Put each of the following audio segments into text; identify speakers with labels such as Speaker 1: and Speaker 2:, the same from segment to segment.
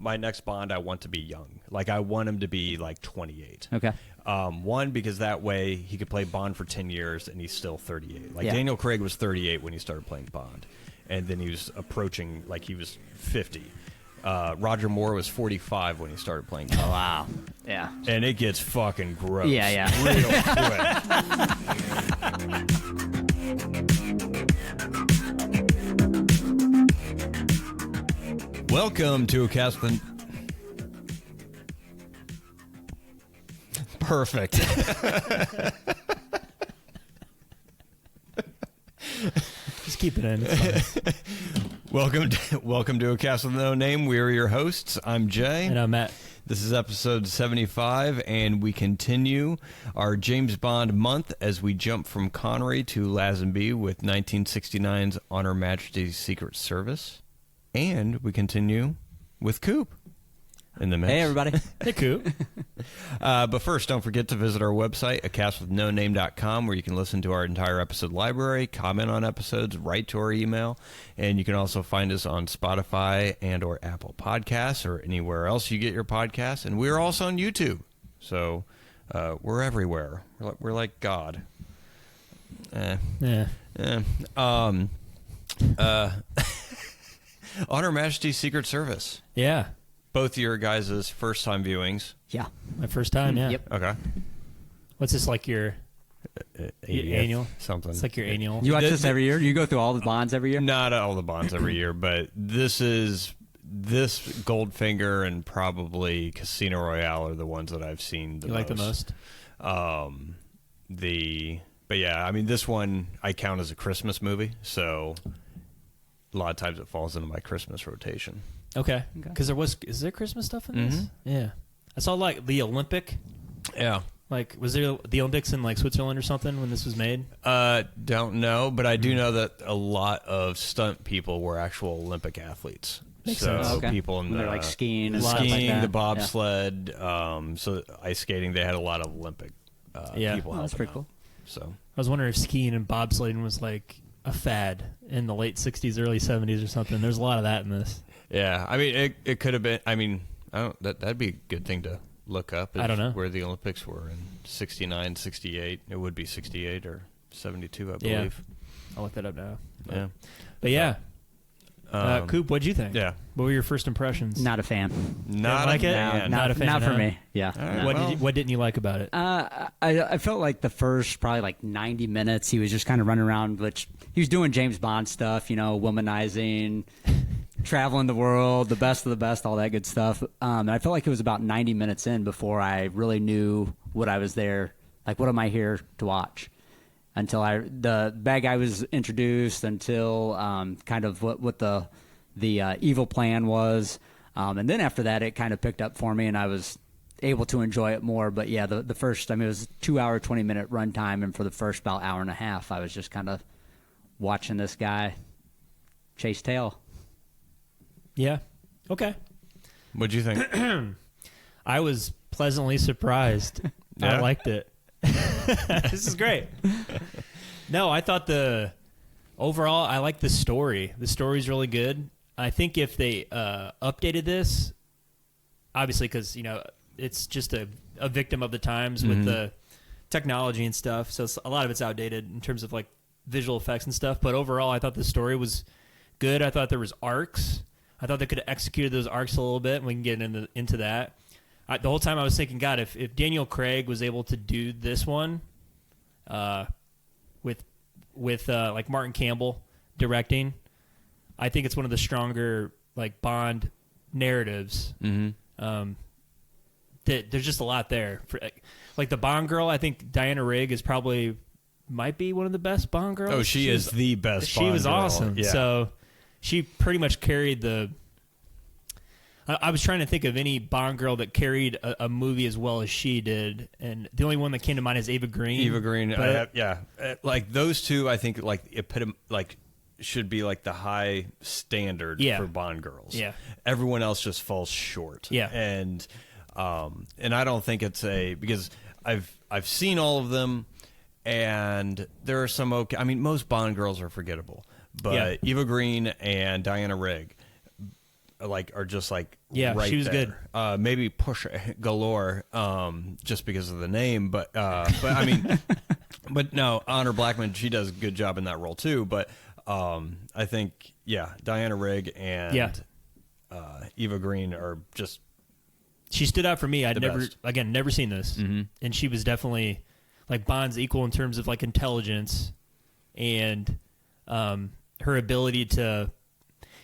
Speaker 1: my next Bond, I want to be young. Like, I want him to be like 28.
Speaker 2: Okay.
Speaker 1: One, because that way he could play Bond for 10 years and he's still 38. Like, Daniel Craig was 38 when he started playing Bond, and then he was approaching, like, he was 50. Roger Moore was 45 when he started playing Bond.
Speaker 2: Oh, wow. Yeah.
Speaker 1: And it gets fucking gross.
Speaker 2: Yeah.
Speaker 1: Real quick. Welcome to a cast with... Perfect.
Speaker 3: Just keep it in. It's fine.
Speaker 1: Welcome to A Cast with No Name. We are your hosts. I'm Jay.
Speaker 3: And I'm Matt.
Speaker 1: This is episode 75, and we continue our James Bond month as we jump from Connery to Lazenby with 1969's On Her Majesty's Secret Service. And we continue with Coop in the mix.
Speaker 2: Hey, everybody.
Speaker 3: Hey, Coop.
Speaker 1: But first, don't forget to visit our website, acastwithnoname.com, where you can listen to our entire episode library, comment on episodes, write to our email, and you can also find us on Spotify and or Apple Podcasts or anywhere else you get your podcasts. And we're also on YouTube, so we're everywhere. We're like God.
Speaker 3: Yeah.
Speaker 1: On Her Majesty's Secret Service.
Speaker 3: Yeah.
Speaker 1: Both your guys' first-time viewings.
Speaker 2: Yeah.
Speaker 3: My first time, yeah.
Speaker 2: Yep.
Speaker 1: Okay.
Speaker 3: What's this, like your
Speaker 1: 80th,
Speaker 3: annual?
Speaker 1: something.
Speaker 3: It's like your annual.
Speaker 2: You watch this every year? You go through all the Bonds every year?
Speaker 1: Not all the Bonds every year, but this Goldfinger and probably Casino Royale are the ones that I've seen the
Speaker 3: You like the most?
Speaker 1: But yeah, I mean, this one I count as a Christmas movie, so a lot of times it falls into my Christmas rotation.
Speaker 3: Okay. Because is there Christmas stuff in this? Yeah. I saw like the Olympic.
Speaker 1: Yeah.
Speaker 3: Like, was there the Olympics in like Switzerland or something when this was made?
Speaker 1: Don't know, but I do know that a lot of stunt people were actual Olympic athletes.
Speaker 3: Makes
Speaker 1: so
Speaker 3: sense.
Speaker 2: Okay.
Speaker 1: people in
Speaker 2: They're like skiing and
Speaker 3: stuff
Speaker 2: stuff
Speaker 1: skiing,
Speaker 2: like that.
Speaker 1: the bobsled, so ice skating. They had a lot of Olympic
Speaker 3: Yeah.
Speaker 1: people.
Speaker 2: Oh, that's
Speaker 1: helping
Speaker 2: pretty cool.
Speaker 1: out. So
Speaker 3: I was wondering if skiing and bobsledding was like a fad in the late 60s, early 70s or something. There's a lot of that in this.
Speaker 1: yeah, I mean, it could have been. I mean, that'd be a good thing to look up.
Speaker 3: I don't know
Speaker 1: where the Olympics were in 69, 68. It would be 68 or 72, I believe.
Speaker 3: I'll look that up now.
Speaker 1: Yeah.
Speaker 3: But yeah. Coop, what'd you think?
Speaker 1: Yeah.
Speaker 3: What were your first impressions?
Speaker 2: Not a fan.
Speaker 1: Not
Speaker 3: like it?
Speaker 1: fan.
Speaker 3: Not a fan,
Speaker 2: Not for
Speaker 3: huh?
Speaker 2: me. Yeah.
Speaker 1: All right.
Speaker 2: No.
Speaker 3: What didn't you like about it?
Speaker 2: I felt like the first probably like 90 minutes he was just kind of running around, which he was doing James Bond stuff, womanizing, traveling the world, the best of the best, all that good stuff. And I felt like it was about 90 minutes in before I really knew what I was there. Like, what am I here to watch? Until the bad guy was introduced, until kind of what the evil plan was. And then after that, it kind of picked up for me, and I was able to enjoy it more. But yeah, the first, I mean, it was a 2-hour, 20-minute runtime, and for the first about hour and a half, I was just kind of watching this guy chase tail.
Speaker 3: Yeah. Okay.
Speaker 1: What'd you think?
Speaker 3: I was pleasantly surprised.
Speaker 1: Yeah?
Speaker 3: I liked it. This is great. No, I thought overall, I like the story. The story's really good. I think if they updated this, obviously because, it's just a victim of the times with the technology and stuff, so a lot of it's outdated in terms of like visual effects and stuff, but overall I thought the story was good. I thought there was arcs. I thought they could have executed those arcs a little bit, and we can get into that. The whole time I was thinking, God, if Daniel Craig was able to do this one with like Martin Campbell directing, I think it's one of the stronger like Bond narratives. There's just a lot there. Like the Bond girl, I think Diana Rigg might be one of the best Bond girls.
Speaker 1: Oh, she is the best Bond
Speaker 3: She was
Speaker 1: girl.
Speaker 3: awesome.
Speaker 1: Yeah.
Speaker 3: So she pretty much carried the... I was trying to think of any Bond girl that carried a movie as well as she did, and the only one that came to mind is Eva Green.
Speaker 1: Eva Green,
Speaker 3: But
Speaker 1: like those two, I think should be like the high standard for Bond girls.
Speaker 3: Yeah.
Speaker 1: Everyone else just falls short.
Speaker 3: Yeah.
Speaker 1: And I don't think it's because I've seen all of them, and there are some okay. I mean, most Bond girls are forgettable, but Eva Green and Diana Rigg, are just like
Speaker 3: Yeah,
Speaker 1: right
Speaker 3: she was
Speaker 1: there. Maybe Push Galore, just because of the name, but I mean, but no, Honor Blackman, she does a good job in that role too. But I think Diana Rigg and Eva Green are just.
Speaker 3: She stood out for me. I'd
Speaker 1: best.
Speaker 3: never seen this, and she was definitely like Bond's equal in terms of like intelligence and her ability to.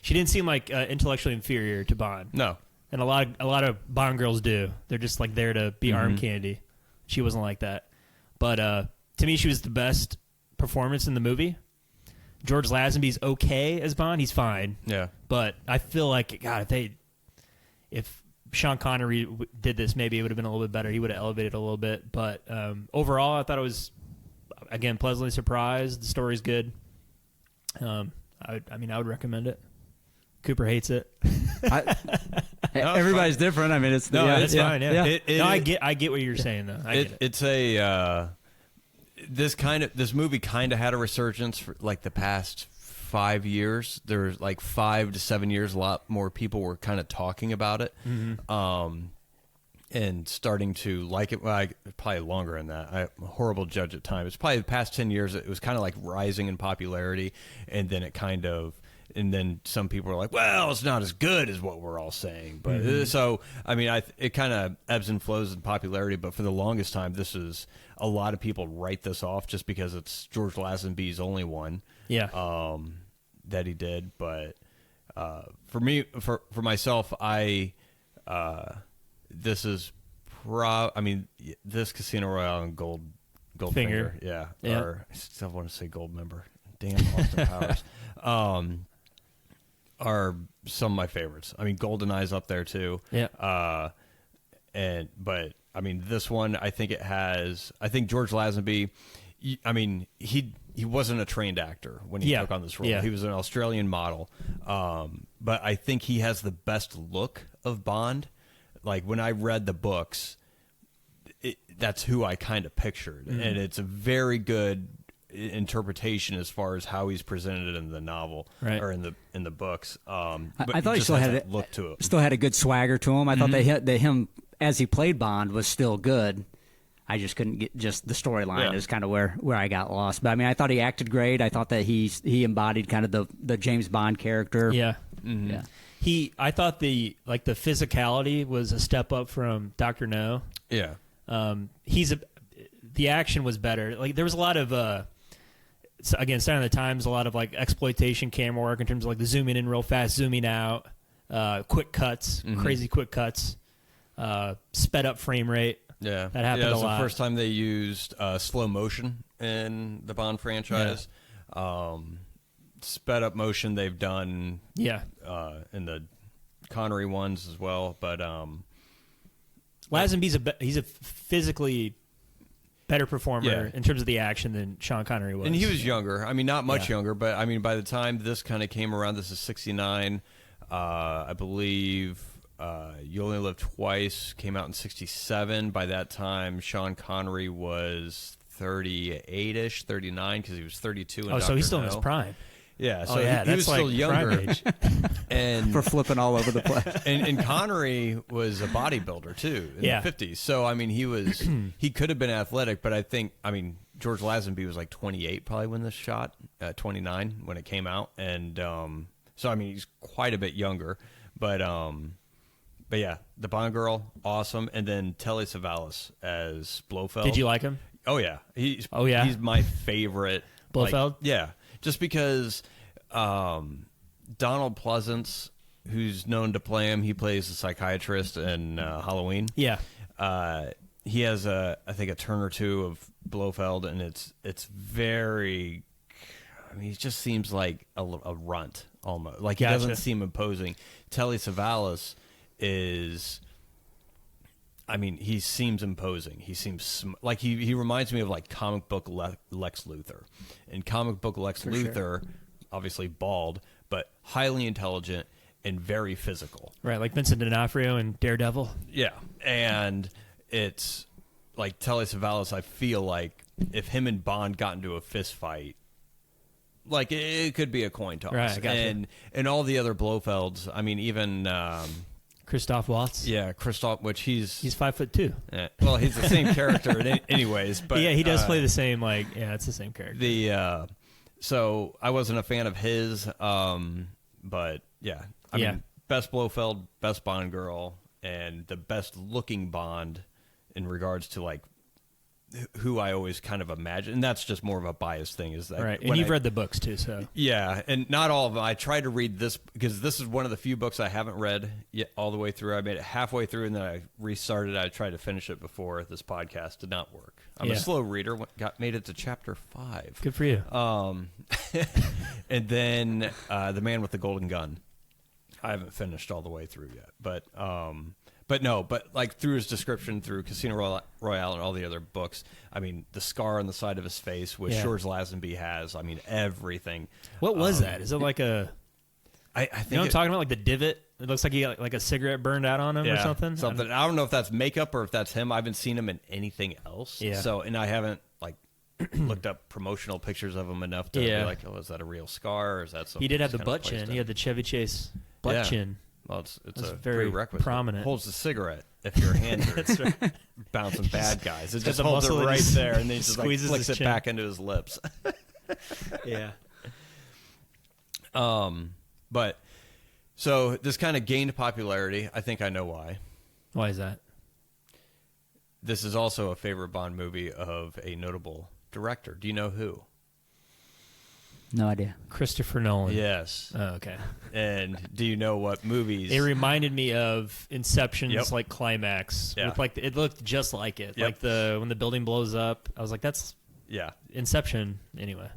Speaker 3: She didn't seem like intellectually inferior to Bond.
Speaker 1: No,
Speaker 3: and a lot of Bond girls do. They're just like there to be arm candy. She wasn't like that, but to me, she was the best performance in the movie. George Lazenby's okay as Bond. He's fine.
Speaker 1: Yeah,
Speaker 3: but I feel like God, if Sean Connery did this, maybe it would have been a little bit better. He would have elevated a little bit. But overall, I thought it was, again, pleasantly surprised. The story's good. I would recommend it. Cooper hates it.
Speaker 2: Everybody's different. I mean, it's
Speaker 3: it's fine. Yeah. I get what you're saying though.
Speaker 1: It's a this movie kind of had a resurgence for like the past 5 years. There's like 5 to 7 years. A lot more people were kind of talking about it, and starting to like it. Well, probably longer than that. I'm a horrible judge at time. It's probably the past 10 years. It was kind of like rising in popularity, and then and then some people are like, well, it's not as good as what we're all saying. But so, I mean, it kind of ebbs and flows in popularity. But for the longest time, this is a lot of people write this off just because it's George Lazenby's only one. Yeah. That he did. But for me, for myself, this is this Casino Royale and Goldfinger. Yeah. Or I still want to say Goldmember. Damn, Austin Powers. Are some of my favorites. I mean, GoldenEye's up there too. Yeah. But I mean, this one, I think George Lazenby. I mean, he wasn't a trained actor when he took on this role. Yeah. He was an Australian model. But I think he has the best look of Bond. Like when I read the books, that's who I kind of pictured, and it's a very good interpretation as far as how he's presented in the novel or in the books. But
Speaker 2: I thought he still had a look to it. Still had a good swagger to him. I thought that him as he played Bond was still good. I just couldn't get just the storyline is kind of where I got lost. But I mean, I thought he acted great. I thought that he embodied kind of the James Bond character. Yeah. Mm-hmm. Yeah.
Speaker 3: I thought the physicality was a step up from Dr. No. Yeah. The action was better. Like there was a lot of again, Sign of the Times, a lot of like exploitation camera work in terms of like the zooming in real fast, zooming out, quick cuts, crazy quick cuts, sped up frame rate. Yeah, that happened a lot. It was
Speaker 1: the first time they used slow motion in the Bond franchise. Yeah. Sped up motion they've done. Yeah, in the Connery ones as well. But
Speaker 3: Lazenby's he's a physically better performer in terms of the action than Sean Connery was.
Speaker 1: And he was younger. I mean, not much younger, but I mean, by the time this kind of came around, this is 1969. I believe You Only Live Twice came out in 1967. By that time, Sean Connery was 38-ish, 39, because he was 32 in
Speaker 3: so he's still in his prime.
Speaker 1: Yeah, so he was still younger. And
Speaker 2: for flipping all over the place.
Speaker 1: And Connery was a bodybuilder too in the 50s. So I mean, he could have been athletic, but I think George Lazenby was like 28 probably when this shot, 29 when it came out, and so I mean he's quite a bit younger, but yeah, the Bond girl, awesome, and then Telly Savalas as Blofeld.
Speaker 3: Did you like him?
Speaker 1: Oh yeah, he's my favorite.
Speaker 3: Blofeld?
Speaker 1: Yeah. Just because Donald Pleasance, who's known to play him, he plays a psychiatrist in Halloween. Yeah. He has I think a turn or two of Blofeld, and it's very. I mean, he just seems like a runt almost. Like he doesn't seem imposing. Telly Savalas is. I mean, he seems imposing. He seems like he reminds me of like comic book Lex Luthor. And comic book Lex Luthor, obviously bald, but highly intelligent and very physical.
Speaker 3: Right, like Vincent D'Onofrio and Daredevil.
Speaker 1: Yeah, and it's like Telly Savalas. I feel like if him and Bond got into a fist fight, like it could be a coin toss.
Speaker 3: Right, I gotcha.
Speaker 1: And all the other Blofelds. I mean, even
Speaker 3: Christoph Waltz.
Speaker 1: yeah, Christoph, which he's
Speaker 3: 5'2".
Speaker 1: well, he's the same character anyways. But
Speaker 3: yeah, he does play the same. It's the same character.
Speaker 1: So I wasn't a fan of his, but yeah, I mean, best Blofeld, best Bond girl, and the best looking Bond in regards to like who I always kind of imagine, and that's just more of a biased thing. Is that
Speaker 3: right? And you've read the books too, so
Speaker 1: yeah, and not all of them. I tried to read this because this is one of the few books I haven't read yet all the way through. I made it halfway through, and then I restarted. I tried to finish it before this podcast. Did not work. I'm a slow reader. Made it to chapter 5.
Speaker 3: good for you.
Speaker 1: And then The Man with the Golden Gun. I haven't finished all the way through yet, but like through his description, through Casino Royale and all the other books, I mean, the scar on the side of his face, which George Lazenby has, I mean, everything.
Speaker 3: What was that? Is it like a?
Speaker 1: I think
Speaker 3: you know what I'm talking about, like the divot. It looks like he got like a cigarette burned out on him or something.
Speaker 1: I don't know if that's makeup or if that's him. I haven't seen him in anything else.
Speaker 3: Yeah.
Speaker 1: So, and I haven't like looked up promotional pictures of him enough to be like, oh, is that a real scar or is that something?
Speaker 3: He did have the butt chin. He had the Chevy Chase butt chin.
Speaker 1: Well, it's a
Speaker 3: very
Speaker 1: prerequisite.
Speaker 3: prominent.
Speaker 1: It holds the cigarette if your hands are bouncing bad guys. It just
Speaker 3: the
Speaker 1: holds it
Speaker 3: muscle
Speaker 1: right
Speaker 3: just
Speaker 1: there, and then he just
Speaker 3: squeezes
Speaker 1: flicks
Speaker 3: his
Speaker 1: it
Speaker 3: chin.
Speaker 1: back into his lips.
Speaker 3: Yeah.
Speaker 1: But so this kind of gained popularity. I think I know why.
Speaker 3: Why is that?
Speaker 1: This is also a favorite Bond movie of a notable director. Do you know who?
Speaker 2: No idea.
Speaker 3: Christopher Nolan.
Speaker 1: Yes.
Speaker 3: Oh, okay.
Speaker 1: And do you know what movies?
Speaker 3: It reminded me of Inception's
Speaker 1: Yep.
Speaker 3: like climax.
Speaker 1: Yeah.
Speaker 3: With like it looked just like it.
Speaker 1: Yep.
Speaker 3: Like when the building blows up. I was like, that's Inception. Anyway,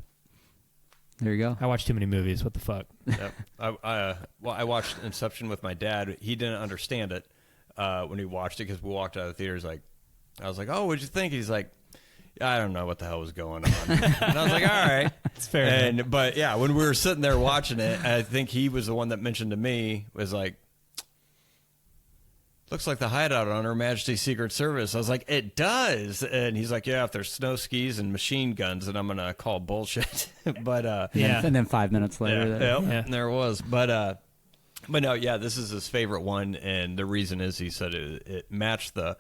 Speaker 2: There you go.
Speaker 3: I watched too many movies. What the fuck?
Speaker 1: Yep. I watched Inception with my dad. He didn't understand it when he watched it because we walked out of the theaters. Like, I was like, "Oh, what'd you think?" He's like, "I don't know what the hell was going on." And I was like, "All right,
Speaker 3: It's fair.
Speaker 1: But yeah, when we were sitting there watching it, I think he was the one that mentioned to me was like, "Looks like the hideout on Her Majesty's Secret Service." I was like, "It does," and he's like, "Yeah, if there's snow skis and machine guns, then I'm gonna call bullshit." But
Speaker 2: And then 5 minutes later.
Speaker 1: and there it was. But no, yeah, this is his favorite one, and the reason is he said it matched the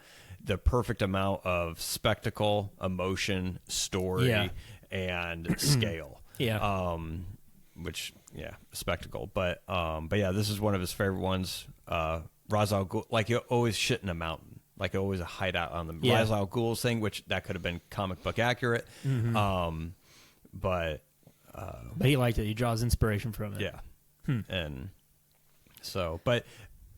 Speaker 1: perfect amount of spectacle, emotion, story, and scale.
Speaker 3: Yeah.
Speaker 1: Which spectacle. But yeah, this is one of his favorite ones. Ra's al Ghul, like always shit in a mountain, like always a hideout on the Ra's al Ghul's thing, which that could have been comic book accurate. But
Speaker 3: he liked it. He draws inspiration from it.
Speaker 1: yeah, and so, but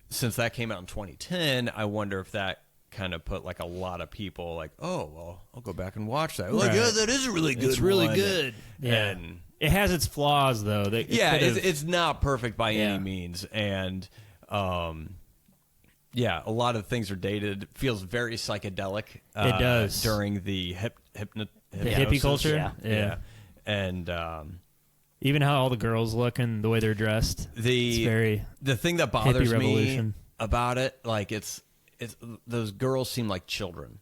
Speaker 1: since that came out in 2010, I wonder if that kind of put like a lot of people like, oh, well, I'll go back and watch that. Like, yeah, that is a really good.
Speaker 3: It's really
Speaker 1: one.
Speaker 3: good. Yeah.
Speaker 1: And
Speaker 3: It has its flaws, though.
Speaker 1: it's not perfect by
Speaker 3: Yeah.
Speaker 1: any means, and yeah, a lot of things are dated. It feels very psychedelic.
Speaker 3: It does
Speaker 1: during the
Speaker 3: the hippie culture.
Speaker 1: Yeah. And
Speaker 3: even how all the girls look and the way they're dressed. It's very
Speaker 1: the thing that
Speaker 3: hippie
Speaker 1: bothers me
Speaker 3: revolution.
Speaker 1: about it, like it's those girls seem like children.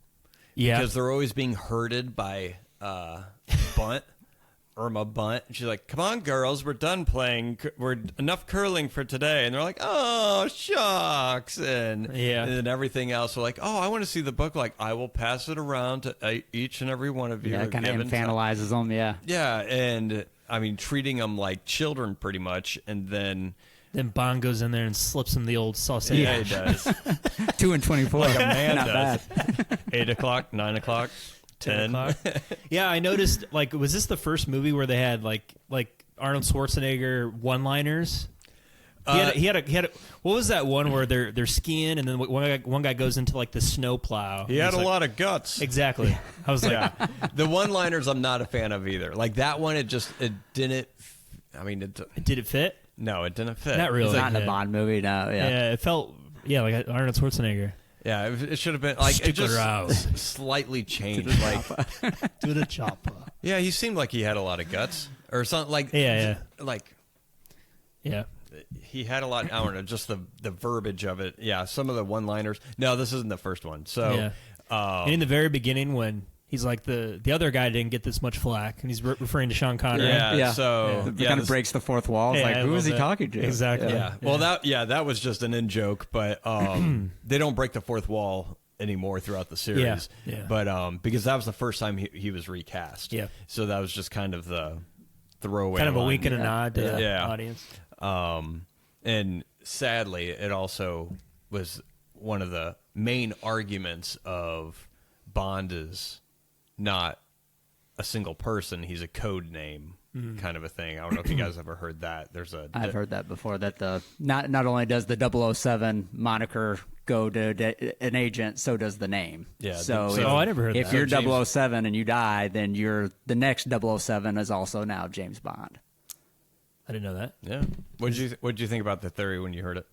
Speaker 3: Yeah.
Speaker 1: Because they're always being herded by Bunt, Irma Bunt. And she's like, "Come on, girls, we're done playing. We're enough curling for today." And they're like, "Oh, shucks." And then everything else. They're like, "Oh, I want to see the book. Like, I will pass it around to each and every one of you."
Speaker 2: Yeah, it kind of infantilizes them, yeah.
Speaker 1: Yeah, and I mean, treating them like children pretty much. And then
Speaker 3: Bond goes in there and slips him the old sausage.
Speaker 1: yeah, he does.
Speaker 2: 2 and 24.
Speaker 1: Like a man
Speaker 2: Not
Speaker 1: does.
Speaker 2: bad.
Speaker 1: 8 o'clock, 9 o'clock, 10.
Speaker 3: Yeah, I noticed. Like, was this the first movie where they had like Arnold Schwarzenegger one-liners? He had a. What was that one where they're skiing and then one guy goes into like the snow plow?
Speaker 1: He had a lot of guts.
Speaker 3: Exactly. I was like,
Speaker 1: Yeah. The one-liners I'm not a fan of either. Like that one, it didn't. I mean,
Speaker 3: did it fit?
Speaker 1: no, it didn't fit.
Speaker 3: Not really.
Speaker 2: It's not in a Bond movie, no. Yeah.
Speaker 3: Yeah, it felt like Arnold Schwarzenegger.
Speaker 1: Yeah, it should have been like
Speaker 3: Stick
Speaker 1: it just
Speaker 3: around.
Speaker 1: slightly changed. Like,
Speaker 3: To the chopper.
Speaker 1: yeah, he seemed like he had a lot of guts or something. Like, like
Speaker 3: Yeah.
Speaker 1: he had a lot. I don't know, just the verbiage of it. Yeah, some of the one-liners. No, this isn't the first one. So,
Speaker 3: And in the very beginning when He's like the other guy didn't get this much flack, and he's referring to Sean Connery.
Speaker 1: Yeah. So
Speaker 2: it kind of breaks the fourth wall. It's
Speaker 3: Yeah,
Speaker 2: like,
Speaker 3: a
Speaker 2: who is he
Speaker 3: little bit.
Speaker 2: talking to?
Speaker 3: Exactly.
Speaker 1: Yeah. Well, that was just an in joke, but they don't break the fourth wall anymore throughout the series.
Speaker 3: Yeah.
Speaker 1: But because that was the first time he was recast.
Speaker 3: Yeah.
Speaker 1: So that was just kind of the throwaway.
Speaker 3: Kind of a
Speaker 1: line.
Speaker 3: wink and a nod to the
Speaker 1: Yeah.
Speaker 3: audience.
Speaker 1: And sadly, it also was one of the main arguments of Bond is not a single person; he's a code name, kind of a thing. I don't know if you guys ever heard that.
Speaker 2: I've heard that before. That the not only does the 007 moniker go to an agent, so does the name.
Speaker 1: Yeah.
Speaker 2: So
Speaker 3: I never heard
Speaker 2: if
Speaker 3: that.
Speaker 2: you're
Speaker 1: James-
Speaker 2: 007 and you die, then the next 007 is also now James Bond.
Speaker 3: I didn't know that.
Speaker 1: Yeah. What did you think about the theory when you heard it?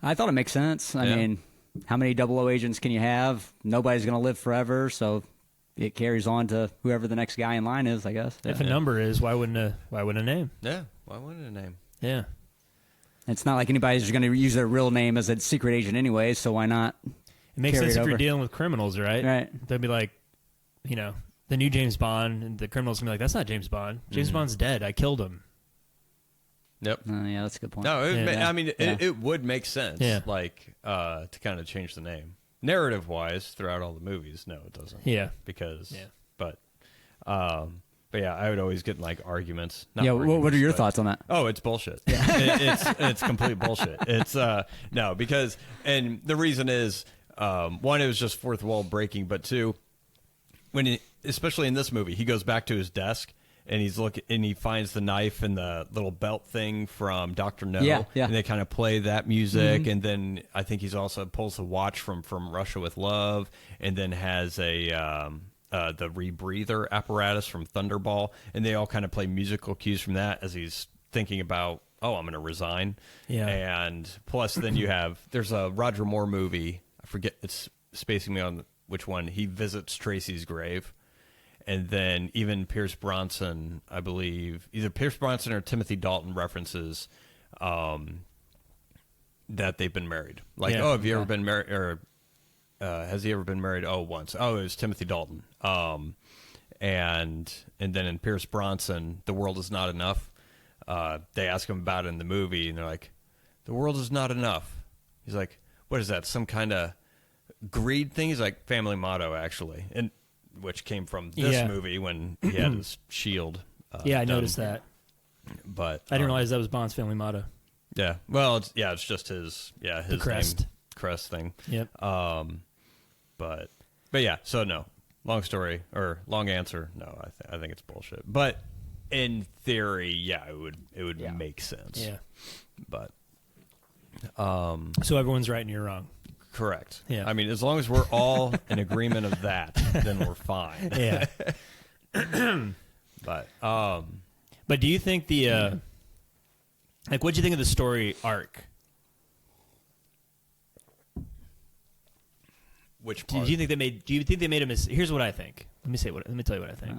Speaker 2: I thought it makes sense. I
Speaker 1: Yeah.
Speaker 2: mean, how many 00 agents can you have? Nobody's going to live forever, so it carries on to whoever the next guy in line is, I guess.
Speaker 3: If a number is, why wouldn't a name?
Speaker 1: Yeah. Why wouldn't a name?
Speaker 3: Yeah.
Speaker 2: It's not like anybody's going to use their real name as a secret agent anyway, so why not?
Speaker 3: It makes
Speaker 2: Carry
Speaker 3: sense
Speaker 2: it
Speaker 3: if you're
Speaker 2: over.
Speaker 3: dealing with criminals, right?
Speaker 2: Right.
Speaker 3: They'd be like, the new James Bond, and the criminals gonna be like, "That's not James Bond. James Bond's dead. I killed him."
Speaker 2: Yep. Yeah, that's a good point.
Speaker 1: No, I mean,
Speaker 2: Yeah.
Speaker 1: it would make sense,
Speaker 3: Yeah.
Speaker 1: like, to kind of change the name. Narrative-wise, throughout all the movies, no, it doesn't.
Speaker 3: Yeah.
Speaker 1: Because,
Speaker 3: Yeah.
Speaker 1: but yeah, I would always get in, like, arguments. Not
Speaker 2: Yeah, what are
Speaker 1: arguments,
Speaker 2: your
Speaker 1: but-
Speaker 2: thoughts on that?
Speaker 1: Oh, it's bullshit. It's complete bullshit. It's, no, because, and the reason is, one, it was just fourth wall breaking, but two, especially in this movie, he goes back to his desk, and he finds the knife and the little belt thing from Dr. No.
Speaker 2: Yeah.
Speaker 1: And they kind of play that music. And then I think he's also pulls the watch from Russia with Love, and then has the rebreather apparatus from Thunderball. And they all kind of play musical cues from that as he's thinking about, oh, I'm going to resign.
Speaker 3: Yeah.
Speaker 1: And plus then there's a Roger Moore movie. I forget, it's spacing me on which one. He visits Tracy's grave. And then even Pierce Bronson, I believe, either Pierce Bronson or Timothy Dalton references that they've been married. Like,
Speaker 3: Yeah.
Speaker 1: oh, have you ever been married? Or has he ever been married? Oh, once. Oh, it was Timothy Dalton. And then in Pierce Bronson, The World Is Not Enough. They ask him about it in the movie, and they're like, the world is not enough. He's like, what is that? Some kind of greed thing? He's like, family motto, actually. And which came from this
Speaker 3: Yeah.
Speaker 1: movie when he had his shield.
Speaker 3: Yeah, I
Speaker 1: done.
Speaker 3: noticed that.
Speaker 1: But
Speaker 3: I didn't realize that was Bond's family motto.
Speaker 1: Yeah, well, it's just his
Speaker 3: crest.
Speaker 1: name, crest thing.
Speaker 3: Yep.
Speaker 1: But yeah, so no. Long story or long answer. No, I think it's bullshit. But in theory, yeah, it would make sense.
Speaker 3: Yeah.
Speaker 1: But
Speaker 3: So everyone's right and you're wrong.
Speaker 1: correct.
Speaker 3: Yeah.
Speaker 1: I mean, as long as we're all in agreement of that, then we're fine.
Speaker 3: Yeah.
Speaker 1: But
Speaker 3: But do you think the what do you think of the story arc?
Speaker 1: which
Speaker 3: Do
Speaker 1: part?
Speaker 3: you think they made a mistake? Here's what I think. Let me tell you what I think.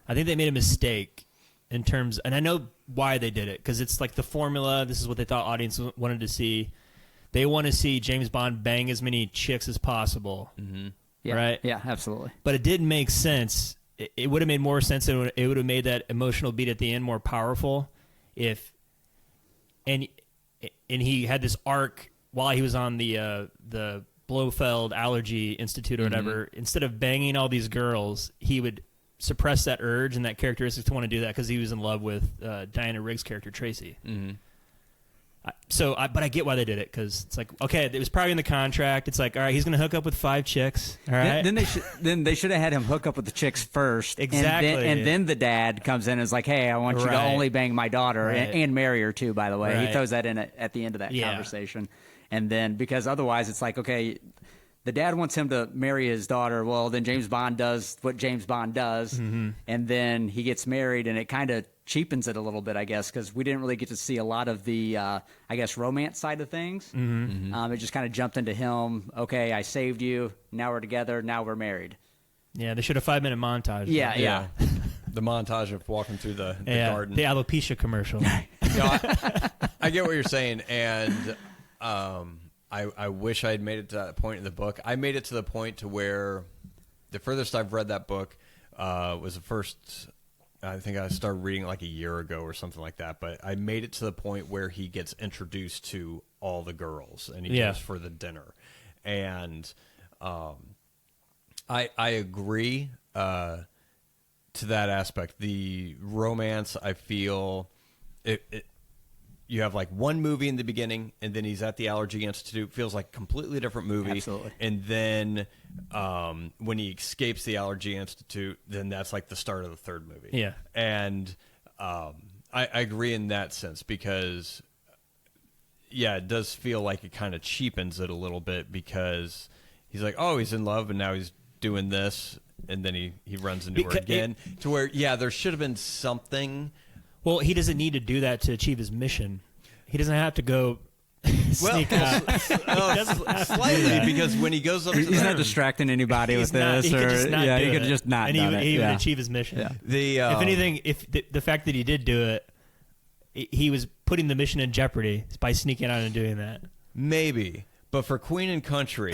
Speaker 3: I think they made a mistake in terms, and I know why they did it, because it's like the formula. This is what they thought audience wanted to see. They want to see James Bond bang as many chicks as possible,
Speaker 2: Yeah.
Speaker 3: right?
Speaker 2: Yeah, absolutely.
Speaker 3: But it didn't make sense. It would have made more sense, and it would have made that emotional beat at the end more powerful if, and he had this arc while he was on the Blofeld Allergy Institute or whatever. Instead of banging all these girls, he would suppress that urge and that characteristic to want to do that because he was in love with Diana Rigg's character Tracy. But I get why they did it, because it's like, okay, it was probably in the contract. It's like, all right, he's going to hook up with 5 chicks. All right.
Speaker 2: Then they should have had him hook up with the chicks first.
Speaker 3: Exactly.
Speaker 2: And then the dad comes in and is like, hey, I want you to
Speaker 3: Right.
Speaker 2: only bang my daughter
Speaker 3: Right.
Speaker 2: and marry her too, by the way.
Speaker 3: Right.
Speaker 2: He throws that in at the end of that
Speaker 3: Yeah.
Speaker 2: conversation. And then, because otherwise it's like, okay, the dad wants him to marry his daughter. Well, then James Bond does what James Bond does. And then he gets married, and it kind of cheapens it a little bit, I guess, because we didn't really get to see a lot of the, romance side of things. It just kind of jumped into him. Okay, I saved you. Now we're together. Now we're married.
Speaker 3: Yeah, they should have 5-minute montage.
Speaker 2: Yeah.
Speaker 1: The montage of walking through the garden.
Speaker 3: The alopecia commercial.
Speaker 1: No, I get what you're saying, and I wish I had made it to that point in the book. I made it to the point to where the furthest I've read that book was the first. I think I started reading like a year ago or something like that. But I made it to the point where he gets introduced to all the girls, and he goes for the dinner. And I agree to that aspect. The romance, I feel you have like one movie in the beginning, and then he's at the Allergy Institute. Feels like a completely different movie.
Speaker 2: Absolutely.
Speaker 1: And then when he escapes the Allergy Institute, then that's like the start of the third movie.
Speaker 3: Yeah.
Speaker 1: And I agree in that sense because, yeah, it does feel like it kind of cheapens it a little bit because he's like, oh, he's in love, and now he's doing this, and then he runs into her again. To where, yeah, there should have been something.
Speaker 3: Well, he doesn't need to do that to achieve his mission. He doesn't have to go sneak out.
Speaker 1: Slightly, because when he goes up to
Speaker 2: He's not distracting anybody with this.
Speaker 3: He could just not do
Speaker 2: he could
Speaker 3: it,
Speaker 2: just not
Speaker 3: and
Speaker 2: done it.
Speaker 3: he would
Speaker 2: Yeah.
Speaker 3: achieve his mission.
Speaker 2: Yeah.
Speaker 3: If anything, if the fact that he did do it, he was putting the mission in jeopardy by sneaking out and doing that.
Speaker 1: Maybe. But for Queen and Country,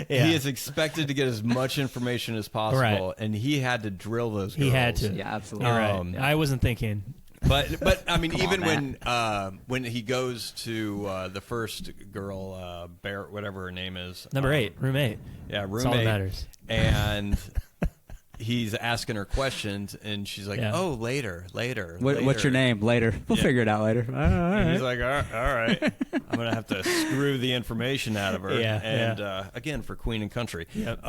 Speaker 1: he is expected to get as much information as possible,
Speaker 3: Right.
Speaker 1: and he had to drill those girls.
Speaker 3: He had to.
Speaker 2: Yeah, absolutely.
Speaker 3: You're right. I wasn't thinking.
Speaker 1: But I mean, even
Speaker 2: on,
Speaker 1: when he goes to the first girl, Bear, whatever her name is,
Speaker 3: Number 8, roommate.
Speaker 1: yeah, roommate,
Speaker 3: That's all that matters.
Speaker 1: and he's asking her questions, and she's like,
Speaker 3: Yeah.
Speaker 1: "Oh, later."
Speaker 2: What's your name? Later. We'll figure it out later. All
Speaker 1: And
Speaker 2: right.
Speaker 1: he's like, all right, I'm gonna have to screw the information out of her.
Speaker 3: Yeah,
Speaker 1: and again, for Queen and Country.
Speaker 3: Yep.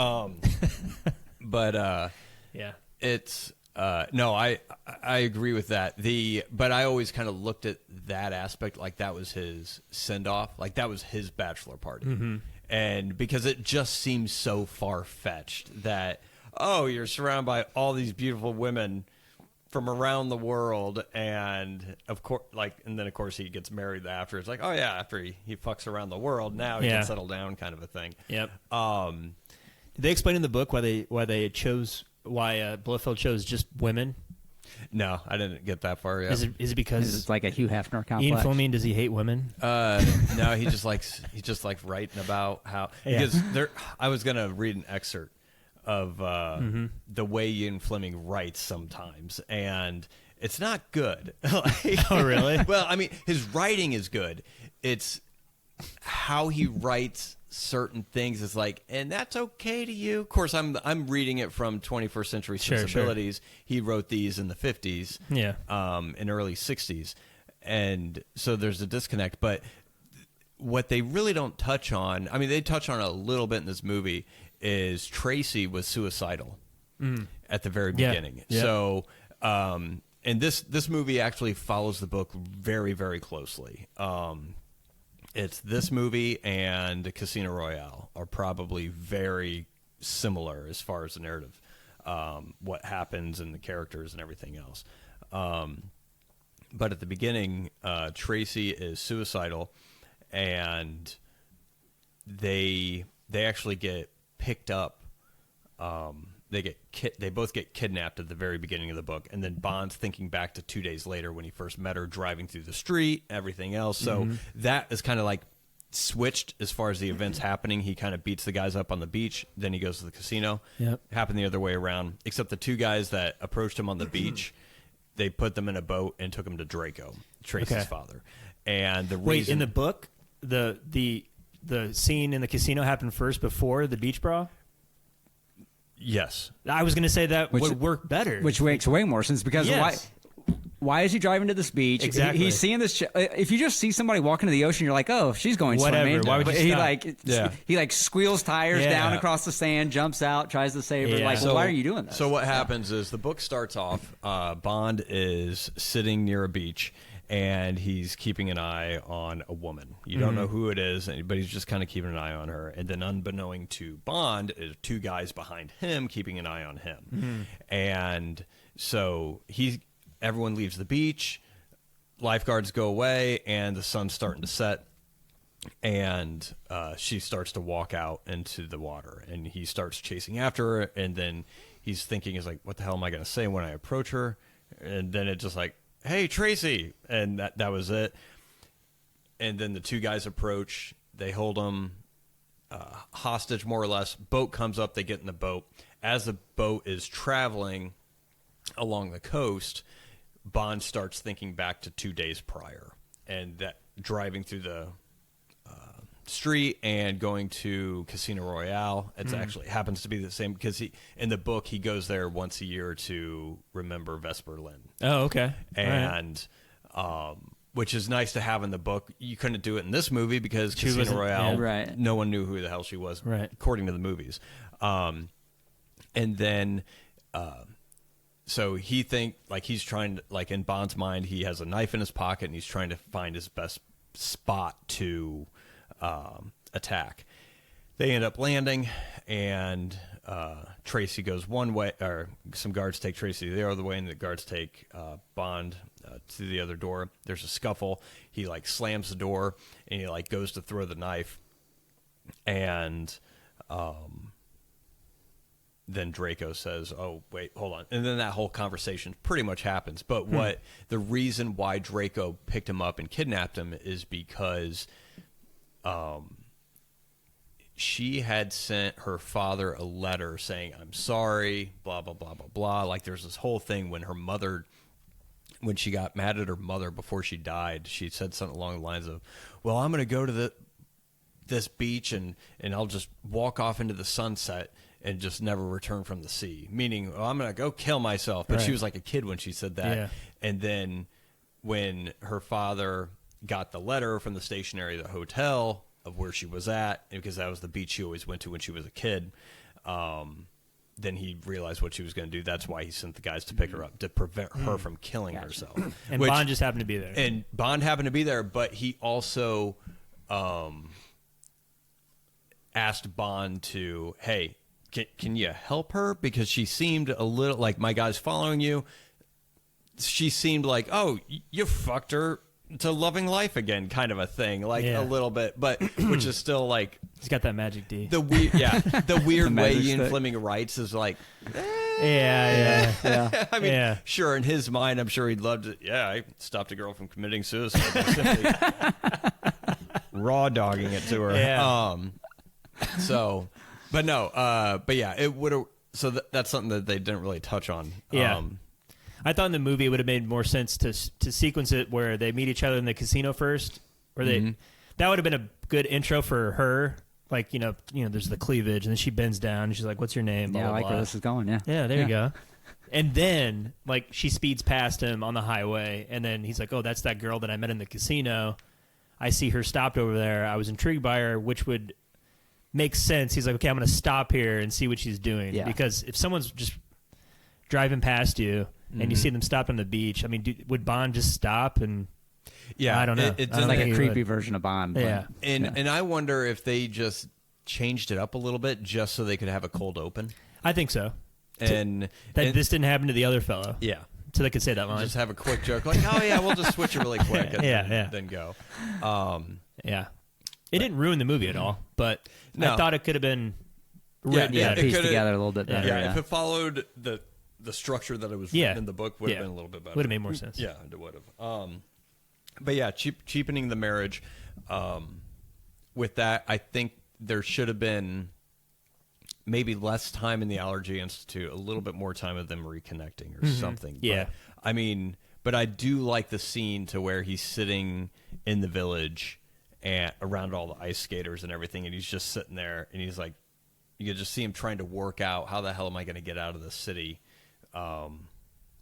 Speaker 1: But
Speaker 3: Yeah.
Speaker 1: it's no, I agree with that. But I always kind of looked at that aspect like that was his send off, like that was his bachelor party, and because it just seems so far fetched that, oh, you're surrounded by all these beautiful women from around the world, and of course, and then of course he gets married after. It's like, oh yeah, after he fucks around the world, now he can settle down, kind of a thing.
Speaker 3: Yep. Did they explain in the book why Blofeld chose just women?
Speaker 1: No, I didn't get that far yet.
Speaker 3: Is it because
Speaker 2: It's like a Hugh Hefner complex.
Speaker 3: Ian Fleming, does he hate women?
Speaker 1: No, he just likes writing about how because I was gonna read an excerpt of the way Ian Fleming writes sometimes, and it's not good.
Speaker 3: Oh, really?
Speaker 1: Well, I mean, his writing is good. It's how he writes certain things is like, and that's okay to you. Of course, I'm reading it from 21st Century Sensibilities. Sure. He wrote these in the 50s, and early 60s, and so there's a disconnect. But what they really don't touch on, I mean, they touch on it a little bit in this movie, is Tracy was suicidal at the very beginning.
Speaker 3: Yeah.
Speaker 1: So, and this movie actually follows the book very, very closely. It's this movie and Casino Royale are probably very similar as far as the narrative, what happens and the characters and everything else. But at the beginning, Tracy is suicidal, and they actually get picked up. They both get kidnapped at the very beginning of the book, and then Bond's thinking back to 2 days later when he first met her, driving through the street, everything else. So that is kind of like switched as far as the events happening. He kind of beats the guys up on the beach, then he goes to the casino.
Speaker 3: Yep.
Speaker 1: Happened the other way around, except the two guys that approached him on the beach, they put them in a boat and took him to Draco, Tracy's father. And the reason,
Speaker 3: in the book, the scene in the casino happened first before the beach brawl?
Speaker 1: yes.
Speaker 3: I was going to say that would work better.
Speaker 2: Which makes way more sense because why is he driving to this beach?
Speaker 3: Exactly.
Speaker 2: He's seeing this. If you just see somebody walking to the ocean, you're like, oh, she's going
Speaker 3: Whatever.
Speaker 2: swimming.
Speaker 3: Why would you
Speaker 2: But
Speaker 3: stop?
Speaker 2: he squeals tires
Speaker 3: Yeah.
Speaker 2: down across the sand, jumps out, tries to save her.
Speaker 3: Yeah.
Speaker 2: Like, well, why are you doing this?
Speaker 1: So what happens is the book starts off, Bond is sitting near a beach, and he's keeping an eye on a woman. You don't know who it is, but he's just kind of keeping an eye on her. And then unbeknown to Bond is two guys behind him keeping an eye on him. And so everyone leaves the beach, lifeguards go away, and the sun's starting to set. And she starts to walk out into the water, and he starts chasing after her. And then he's thinking, what the hell am I going to say when I approach her? And then it's just like, hey, Tracy. And that was it. And then the two guys approach, they hold him, hostage, more or less. Boat comes up, they get in the boat. As the boat is traveling along the coast, Bond starts thinking back to 2 days prior, and that driving through the street and going to Casino Royale. It's actually happens to be the same because in the book he goes there once a year to remember Vesper Lynd.
Speaker 3: Oh, okay.
Speaker 1: And which is nice to have in the book. You couldn't do it in this movie because Casino Royale,
Speaker 2: right.
Speaker 1: no one knew who the hell she was,
Speaker 3: right,
Speaker 1: according to the movies. And then, so he's trying to, like in Bond's mind, he has a knife in his pocket and he's trying to find his best spot to attack. They end up landing, and Tracy goes one way, or some guards take Tracy the other way, and the guards take Bond to the other door. There's a scuffle. He like slams the door, and he like goes to throw the knife, and then Draco says, "Oh, wait, hold on." And then that whole conversation pretty much happens. But what the reason why Draco picked him up and kidnapped him is because she had sent her father a letter saying, "I'm sorry, blah, blah, blah, blah, blah." Like there's this whole thing when she got mad at her mother before she died, she said something along the lines of, "Well, I'm going to go to this beach and I'll just walk off into the sunset and just never return from the sea." Meaning, "Oh, I'm going to go kill myself." But she was like a kid when she said that.
Speaker 3: Yeah.
Speaker 1: And then when her father got the letter from the stationery of the hotel of where she was at, because that was the beach she always went to when she was a kid, then he realized what she was going to do. That's why he sent the guys to pick her up, to prevent her from killing herself.
Speaker 3: And Bond just happened to be there.
Speaker 1: And Bond happened to be there, but he also asked Bond to, "Hey, can you help her? Because she seemed a little like, my guy's following you." She seemed like, "Oh, you fucked her to loving life again," kind of a thing, like a little bit, but which is still like,
Speaker 3: he's got that magic D.
Speaker 1: The weird, the weird way Ian
Speaker 2: stick.
Speaker 1: Fleming writes is like,
Speaker 3: yeah.
Speaker 1: I mean, sure, in his mind, I'm sure he'd love to. Yeah, I stopped a girl from committing suicide by simply raw dogging it to her.
Speaker 3: Yeah.
Speaker 1: So, but no, but yeah, it would have. So that's something that they didn't really touch on.
Speaker 3: Yeah. I thought in the movie it would have made more sense to sequence it where they meet each other in the casino first, or that would have been a good intro for her. Like, you know, there's the cleavage, and then she bends down, and she's like, "What's your name?" Blah,
Speaker 2: Yeah, I
Speaker 3: blah,
Speaker 2: like
Speaker 3: blah.
Speaker 2: where this is going. Yeah.
Speaker 3: Yeah, there you go. And then, like, she speeds past him on the highway, and then he's like, "Oh, that's that girl that I met in the casino. I see her stopped over there. I was intrigued by her," which would make sense. He's like, "Okay, I'm going to stop here and see what she's doing."
Speaker 2: Yeah.
Speaker 3: Because if someone's just driving past you and you see them stopped on the beach, I mean, would Bond just stop? And I don't know.
Speaker 2: It's like a creepy version of Bond.
Speaker 3: Yeah.
Speaker 1: And I wonder if they just changed it up a little bit just so they could have a cold open.
Speaker 3: I think so.
Speaker 1: And
Speaker 3: This didn't happen to the other fellow.
Speaker 1: Yeah.
Speaker 3: So they could say that line.
Speaker 1: Just have a quick joke like, "Oh yeah, we'll just switch it really quick," and then go.
Speaker 3: Yeah. It didn't ruin the movie at all, but I thought it could have been written better.
Speaker 2: Pieced together a little bit better.
Speaker 1: Yeah, if it followed the structure that it was written in the book, would have been a little bit better.
Speaker 3: Would have made more sense.
Speaker 1: Yeah, it would have. But yeah, cheapening the marriage. With that, I think there should have been maybe less time in the Allergy Institute, a little bit more time of them reconnecting or something.
Speaker 3: Yeah.
Speaker 1: But, I mean, but I do like the scene to where he's sitting in the village and around all the ice skaters and everything, and he's just sitting there, and he's like, you can just see him trying to work out, how the hell am I going to get out of this city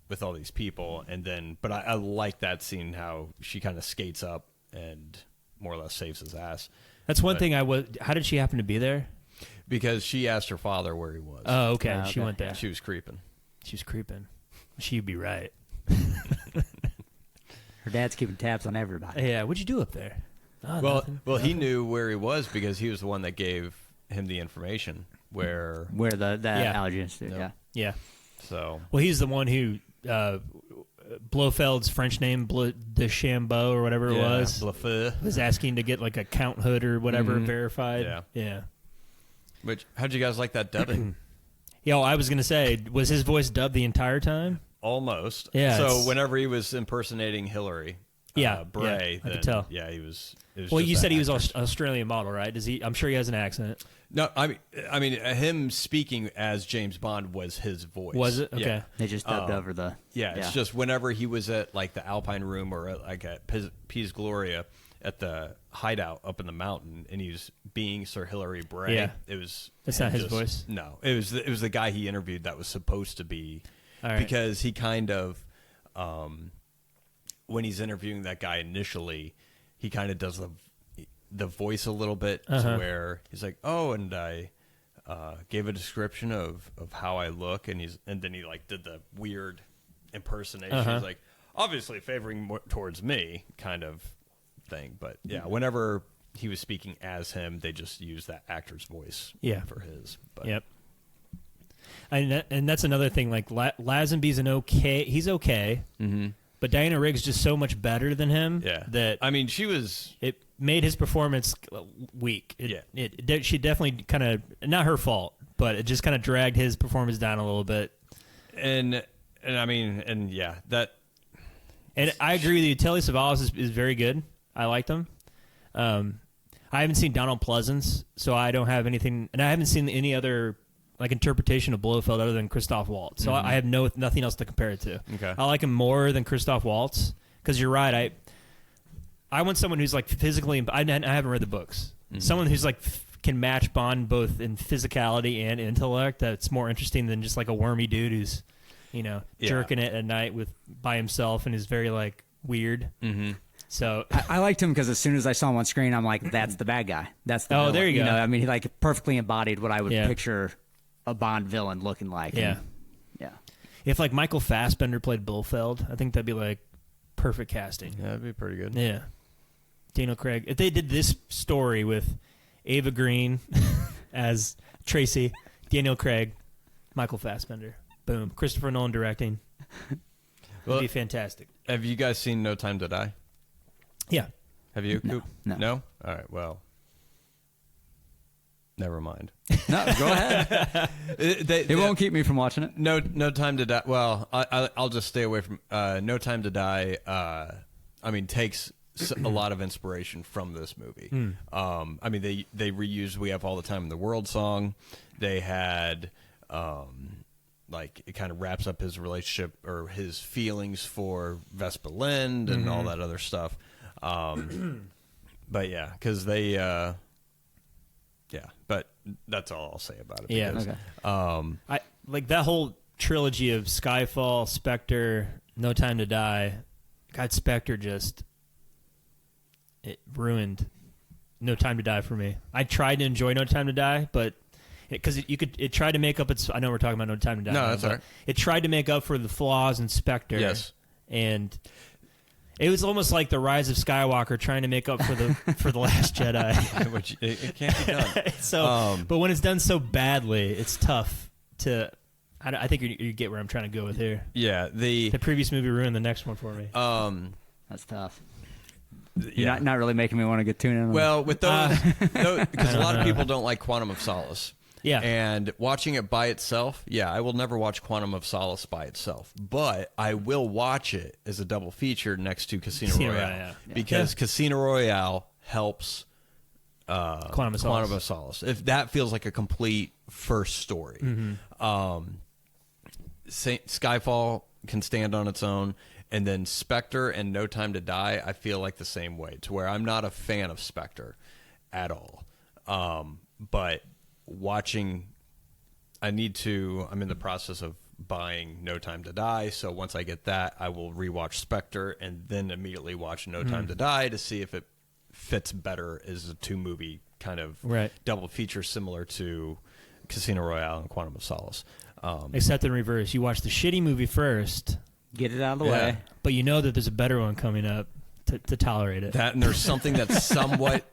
Speaker 1: with all these people? And then, but I like that scene, how she kind of skates up and more or less saves his ass.
Speaker 3: That's one thing how did she happen to be there?
Speaker 1: Because she asked her father where he was.
Speaker 3: Oh, okay.
Speaker 2: Oh,
Speaker 3: She
Speaker 2: okay.
Speaker 3: went there.
Speaker 1: She was creeping.
Speaker 3: She was creeping. She'd be right.
Speaker 2: Her dad's keeping tabs on everybody.
Speaker 3: Yeah, what'd you do up there? Oh, nothing.
Speaker 1: Well, he knew where he was because he was the one that gave him the information where
Speaker 2: the Allergy Institute.
Speaker 1: No.
Speaker 2: Yeah.
Speaker 3: Yeah.
Speaker 1: So
Speaker 3: Well, he's the one who Blofeld's French name, Deschambeau or whatever it was,
Speaker 1: Blafeu.
Speaker 3: was asking to get like a count hood or whatever verified.
Speaker 1: Yeah.
Speaker 3: Yeah.
Speaker 1: Which, how'd you guys like that dubbing?
Speaker 3: Yo, I was going to say, was his voice dubbed the entire time?
Speaker 1: Almost.
Speaker 3: Yeah,
Speaker 1: So
Speaker 3: it's-
Speaker 1: whenever he was impersonating Hillary, Bray,
Speaker 3: I
Speaker 1: then,
Speaker 3: could tell.
Speaker 1: Yeah, he was. It was
Speaker 3: Well,
Speaker 1: just
Speaker 3: you said
Speaker 1: that
Speaker 3: he was
Speaker 1: actor's-
Speaker 3: Australian model, right? Does he? I'm sure he has an accent.
Speaker 1: No, I mean, him speaking as James Bond was his voice.
Speaker 3: Was it? Okay.
Speaker 1: Yeah.
Speaker 2: They just dubbed over the.
Speaker 1: Yeah, it's just whenever he was at like the Alpine Room or at Piz Gloria at the hideout up in the mountain, and he was being Sir Hilary Bray.
Speaker 3: Yeah.
Speaker 1: It was.
Speaker 3: That's not his voice?
Speaker 1: No, it was the guy he interviewed that was supposed to be,
Speaker 3: All right.
Speaker 1: because he kind of, when he's interviewing that guy initially, he kind of does the voice a little bit to where he's like, oh, and I gave a description of how I look, and then he like did the weird impersonation. He's like, obviously favoring more towards me kind of thing. But yeah, whenever he was speaking as him, they just used that actor's voice for his. But.
Speaker 3: Yep. And that's another thing. Like Lazenby's he's okay. Mm-hmm. But Diana Rigg's just so much better than him.
Speaker 1: Yeah.
Speaker 3: That
Speaker 1: I mean, she was.
Speaker 3: It made his performance weak. She definitely kind of, not her fault, but it just kind of dragged his performance down a little bit.
Speaker 1: And I mean, and yeah, that.
Speaker 3: And I agree with you. Telly Savalas is very good. I liked him. I haven't seen Donald Pleasance, so I don't have anything, and I haven't seen any other like interpretation of Blofeld other than Christoph Waltz. So I have nothing else to compare it to.
Speaker 1: Okay.
Speaker 3: I like him more than Christoph Waltz because you're right. I want someone who's like physically. I haven't read the books. Someone who's like can match Bond both in physicality and intellect. That's more interesting than just like a wormy dude who's, jerking it at night by himself and is very like weird. Mm-hmm. So
Speaker 2: I liked him because as soon as I saw him on screen, I'm like, that's the bad guy. That's the villain.
Speaker 3: There you go.
Speaker 2: I mean, he like perfectly embodied what I would picture a Bond villain looking like.
Speaker 3: Yeah.
Speaker 2: Yeah.
Speaker 3: If like Michael Fassbender played Blofeld, I think that'd be like perfect casting.
Speaker 1: Yeah, that'd be pretty good.
Speaker 3: Yeah. Daniel Craig. If they did this story with Ava Green as Tracy, Daniel Craig, Michael Fassbender, boom. Christopher Nolan directing. That'd be fantastic.
Speaker 1: Have you guys seen No Time to Die?
Speaker 3: Yeah.
Speaker 1: Have you?
Speaker 2: No.
Speaker 1: No? All right. Well, never mind.
Speaker 2: No, go ahead. It won't keep me from watching it.
Speaker 1: No Time to Die. Well, I'll just stay away from No Time to Die. I mean, takes a lot of inspiration from this movie. I mean, they reused "We Have All the Time in the World" song. They had like it kind of wraps up his relationship or his feelings for Vespa Lind and all that other stuff. But yeah, because they. Yeah, but that's all I'll say about it.
Speaker 3: Yeah.
Speaker 1: Because,
Speaker 2: Okay.
Speaker 3: I like that whole trilogy of Skyfall, Spectre, No Time to Die. God, Spectre it ruined No Time to Die for me. I tried to enjoy No Time to Die, but because it tried to make up its. I know we're talking about No Time to Die.
Speaker 1: No, that's all right.
Speaker 3: It tried to make up for the flaws in Spectre.
Speaker 1: Yes,
Speaker 3: and it was almost like the Rise of Skywalker trying to make up for the Last Jedi.
Speaker 1: which it can't be done.
Speaker 3: So, but when it's done so badly, it's tough to. I think you get where I'm trying to go with here.
Speaker 1: Yeah,
Speaker 3: The previous movie ruined the next one for me.
Speaker 2: That's tough.
Speaker 1: yeah.
Speaker 2: You're not really making me want to get tuned in.
Speaker 1: Well, with those, because a lot of people don't like Quantum of Solace.
Speaker 3: Yeah.
Speaker 1: And watching it by itself, I will never watch Quantum of Solace by itself. But I will watch it as a double feature next to Casino Royale. Because Casino Royale helps
Speaker 3: Quantum of
Speaker 1: Solace. If that feels like a complete first story. Skyfall can stand on its own. And then Spectre and No Time to Die, I feel like the same way, to where I'm not a fan of Spectre at all. But watching, I'm in the process of buying No Time to Die, so once I get that, I will rewatch Spectre and then immediately watch No Time to Die to see if it fits better as a two-movie kind of double feature similar to Casino Royale and Quantum of Solace.
Speaker 3: Except in reverse. You watch the shitty movie first.
Speaker 2: Get it out of the way.
Speaker 3: But you know that there's a better one coming up to tolerate it.
Speaker 1: That and there's something that's somewhat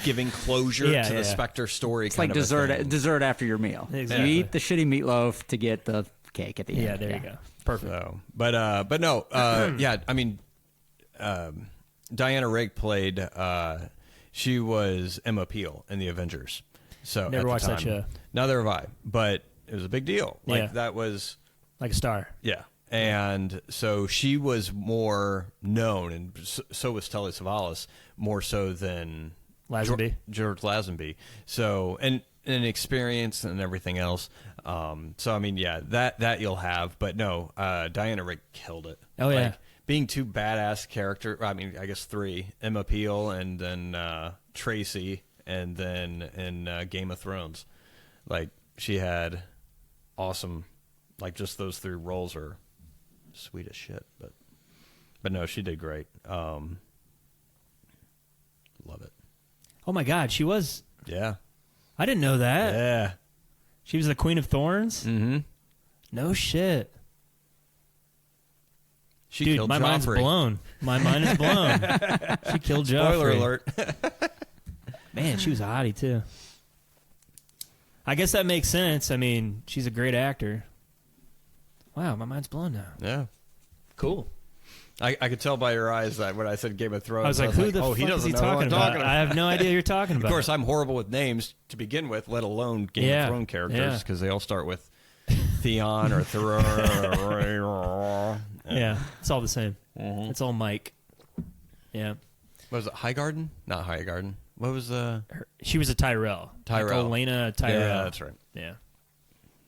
Speaker 1: giving closure to the Spectre story.
Speaker 2: It's like dessert after your meal.
Speaker 3: Exactly.
Speaker 2: You eat the shitty meatloaf to get the cake at the end.
Speaker 3: Yeah, there you go. Perfect.
Speaker 1: So, but no, I mean, Diana Rigg played. She was Emma Peel in the Avengers. So
Speaker 3: never watched that show.
Speaker 1: Neither have I. But it was a big deal. Like that was
Speaker 3: like a star.
Speaker 1: Yeah. And so she was more known, and so was Telly Savalas, more so than
Speaker 3: Lazenby.
Speaker 1: George Lazenby. So, and experience and everything else. So, I mean, yeah, that you'll have. But no, Diana Rigg killed it.
Speaker 3: Oh, yeah.
Speaker 1: Like, being two badass character. I mean, I guess three. Emma Peel, and then Tracy, and then in Game of Thrones. Like, she had awesome, like, just those three roles are sweet as shit. But no, she did great. Love it.
Speaker 3: Oh my God, she was.
Speaker 1: Yeah.
Speaker 3: I didn't know that.
Speaker 1: Yeah.
Speaker 3: She was the Queen of Thorns.
Speaker 1: Mm-hmm.
Speaker 3: No shit.
Speaker 1: She
Speaker 3: Dude,
Speaker 1: killed
Speaker 3: my mind's
Speaker 1: Joffrey.
Speaker 3: blown. My mind is blown. She killed Joffrey.
Speaker 1: Spoiler alert.
Speaker 3: Man, she was a hottie too. I guess that makes sense. I mean, she's a great actor. Wow, my mind's blown now.
Speaker 1: Yeah.
Speaker 3: Cool.
Speaker 1: I could tell by your eyes that when I said Game of Thrones,
Speaker 3: I was like, who the
Speaker 1: oh,
Speaker 3: fuck
Speaker 1: he
Speaker 3: is
Speaker 1: doesn't
Speaker 3: he
Speaker 1: know what
Speaker 3: talking
Speaker 1: I'm
Speaker 3: about?
Speaker 1: talking about.
Speaker 3: I have no idea who you're talking about.
Speaker 1: Of course, I'm horrible with names to begin with, let alone Game of Thrones characters, because they all start with Theon or Thoreau.
Speaker 3: Yeah, it's all the same.
Speaker 1: Mm-hmm.
Speaker 3: It's all Mike. Yeah.
Speaker 1: What was it? Highgarden? Not Highgarden. What was the...
Speaker 3: She was a Tyrell.
Speaker 1: Tyrell.
Speaker 3: Like Olenna Tyrell.
Speaker 1: Yeah, that's right.
Speaker 3: Yeah.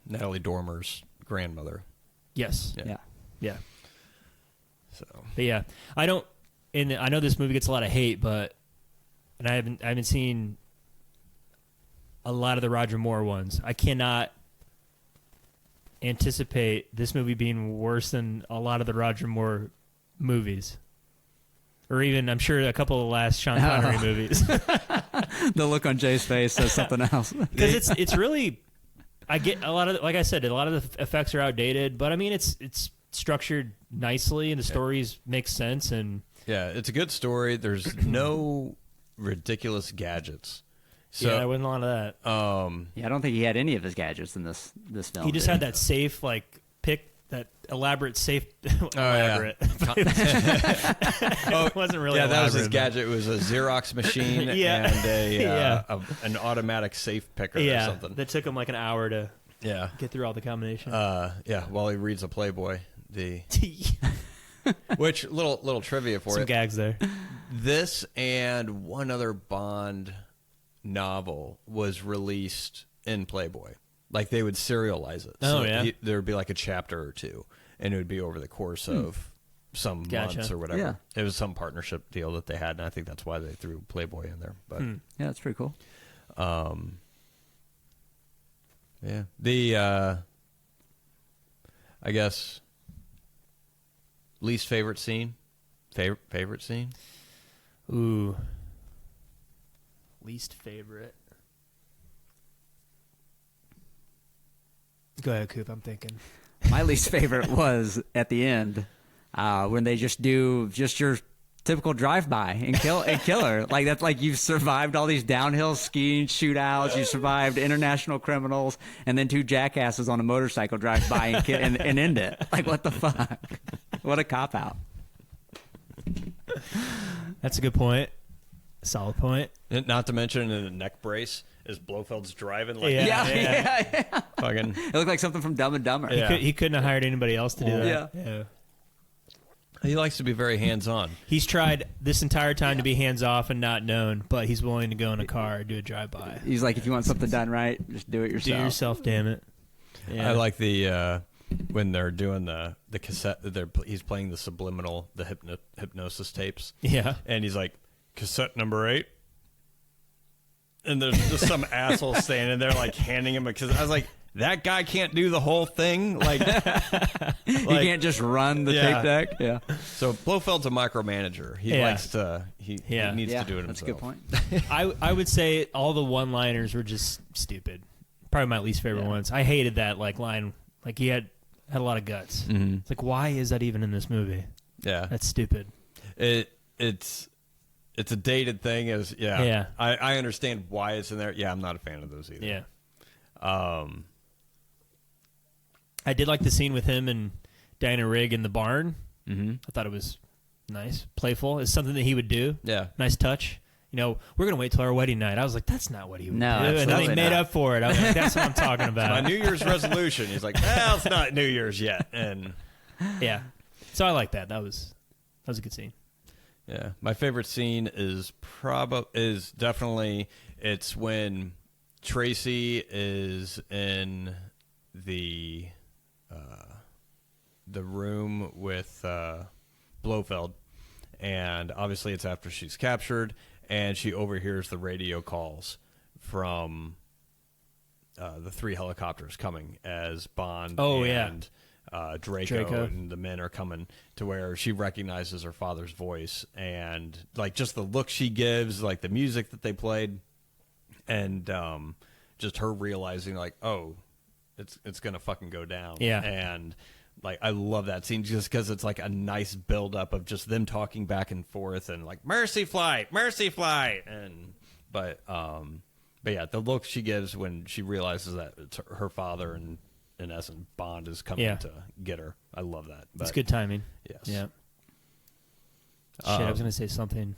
Speaker 1: Natalie Dormer's grandmother.
Speaker 3: Yes.
Speaker 2: Yeah.
Speaker 3: Yeah.
Speaker 1: So
Speaker 3: But yeah, I don't. And I know this movie gets a lot of hate, but and I haven't seen a lot of the Roger Moore ones. I cannot anticipate this movie being worse than a lot of the Roger Moore movies, or even I'm sure a couple of the last Sean Connery movies.
Speaker 2: The look on Jay's face says something else.
Speaker 3: Because it's really, I get a lot of, like I said, a lot of the effects are outdated, but I mean it's structured nicely and the stories make sense, and
Speaker 1: yeah, it's a good story. There's no ridiculous gadgets. So
Speaker 3: yeah, I wasn't a lot of that.
Speaker 2: Yeah, I don't think he had any of his gadgets in this film.
Speaker 3: He just
Speaker 2: did
Speaker 3: had that safe, like that elaborate safe. Elaborate.
Speaker 1: Oh,
Speaker 3: It wasn't really.
Speaker 1: yeah, that was his
Speaker 3: elaborate,
Speaker 1: gadget. It was a Xerox machine
Speaker 3: Yeah.
Speaker 1: and an automatic safe picker
Speaker 3: but-
Speaker 1: or
Speaker 3: Yeah,
Speaker 1: something.
Speaker 3: that took him like an hour to
Speaker 1: Yeah.
Speaker 3: get through all the combinations.
Speaker 1: Yeah, while he reads a Playboy. Which little trivia for
Speaker 3: Some
Speaker 1: you.
Speaker 3: gags there.
Speaker 1: This and one other Bond novel was released in Playboy. Like, they would serialize it.
Speaker 3: Oh, yeah?
Speaker 1: There would be like a chapter or two, and it would be over the course of some
Speaker 3: Gotcha.
Speaker 1: months or whatever.
Speaker 2: Yeah.
Speaker 1: It was some partnership deal that they had, and I think that's why they threw Playboy in there. But
Speaker 2: Yeah, that's pretty cool.
Speaker 1: yeah, the I guess least favorite scene, favorite scene.
Speaker 3: Ooh. Least favorite. Go ahead, Coop. I'm thinking.
Speaker 2: My least favorite was at the end when they just do just your typical drive-by and kill her. Like, that's like you've survived all these downhill skiing shootouts, you survived international criminals, and then two jackasses on a motorcycle drive by and end it. Like, what the fuck? What a cop-out.
Speaker 3: That's a good point. Solid point.
Speaker 1: And not to mention in the neck brace is Blofeld's driving like
Speaker 3: Yeah.
Speaker 1: fucking.
Speaker 2: It looked like something from Dumb and Dumber.
Speaker 1: Yeah.
Speaker 3: He couldn't have hired anybody else to do that.
Speaker 2: Yeah.
Speaker 1: He likes to be very hands-on.
Speaker 3: He's tried this entire time to be hands-off and not known, but he's willing to go in a car and do a drive-by.
Speaker 2: He's like, if you want something done right, just do it
Speaker 3: Do
Speaker 2: yourself.
Speaker 3: it yourself, damn it. Yeah.
Speaker 1: I like the when they're doing the cassette. He's playing the subliminal, the hypnosis tapes.
Speaker 3: Yeah.
Speaker 1: And he's like, cassette number 8. And there's just some asshole standing there, like, handing him a cassette. I was like, that guy can't do the whole thing. Like,
Speaker 2: You can't just run the tape deck. Yeah.
Speaker 1: So Blofeld's a micromanager. He
Speaker 3: Yeah.
Speaker 1: likes to. He needs to do it himself.
Speaker 2: That's a good point.
Speaker 3: I would say all the one-liners were just stupid. Probably my least favorite ones. I hated that line. Like, he had a lot of guts.
Speaker 1: Mm-hmm.
Speaker 3: It's like, why is that even in this movie?
Speaker 1: Yeah,
Speaker 3: That's stupid.
Speaker 1: it's a dated thing.
Speaker 3: Yeah.
Speaker 1: I understand why it's in there. Yeah, I'm not a fan of those either.
Speaker 3: Yeah. I did like the scene with him and Diana Rigg in the barn.
Speaker 1: Mm-hmm.
Speaker 3: I thought it was nice, playful. It's something that he would do.
Speaker 1: Yeah.
Speaker 3: Nice touch. You know, we're going to wait till our wedding night. I was like, that's not what he would
Speaker 2: No,
Speaker 3: do. And then they
Speaker 2: absolutely
Speaker 3: made
Speaker 2: not.
Speaker 3: up for it. I was like, that's what I'm talking
Speaker 1: My
Speaker 3: about.
Speaker 1: New Year's resolution. He's like, well, it's not New Year's yet. And
Speaker 3: Yeah. So I like that. That was a good scene.
Speaker 1: Yeah, my favorite scene is definitely it's when Tracy is in the room with Blofeld, and obviously it's after she's captured, and she overhears the radio calls from the 3 helicopters coming as Bond and Draco and the men are coming, to where she recognizes her father's voice, and like just the look she gives, like the music that they played, and just her realizing like, oh, it's gonna fucking go down.
Speaker 3: Yeah.
Speaker 1: And like I love that scene just because it's like a nice build up of just them talking back and forth and like mercy flight, and but yeah, the look she gives when she realizes that it's her father and in essence Bond is coming to get her. I love that. But,
Speaker 3: it's good timing.
Speaker 1: Yes.
Speaker 3: Yeah. Shit, I was gonna say something.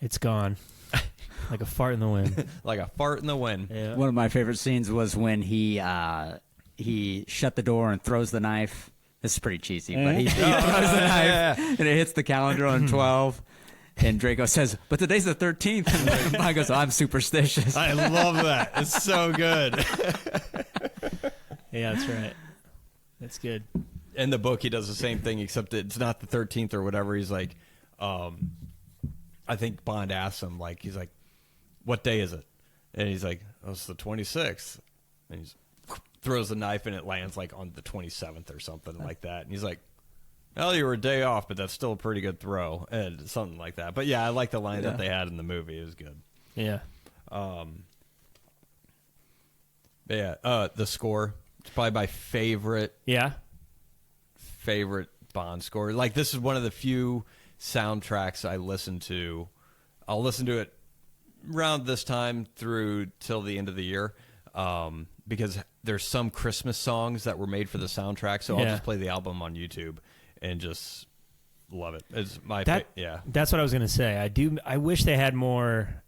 Speaker 3: It's gone. Like a fart in the wind.
Speaker 1: Like a fart in the wind.
Speaker 3: Yeah.
Speaker 2: One of my favorite scenes was when he shut the door and throws the knife. This is pretty cheesy, but he throws the knife and it hits the calendar on 12. And Draco says, "But today's the 13th." And Bond goes, "I'm superstitious."
Speaker 1: I love that. It's so good.
Speaker 3: Yeah, that's right. That's good.
Speaker 1: In the book, he does the same thing, except it's not the 13th or whatever. He's like, I think Bond asks him, like, he's like, "What day is it?" And he's like, "Oh, it's the 26th." And he throws the knife and it lands like on the 27th or something like that. And he's like, "Well, you were a day off, but that's still a pretty good throw," and something like that. But yeah, I like the line that they had in the movie. It was good.
Speaker 3: Yeah.
Speaker 1: But yeah, the score. It's probably my favorite Bond score. Like, this is one of the few soundtracks I listen to. I'll listen to it around this time through till the end of the year, because there's some Christmas songs that were made for the soundtrack. So I'll just play the album on YouTube and just love it. It's my
Speaker 3: That's what I was gonna say. I wish they had more.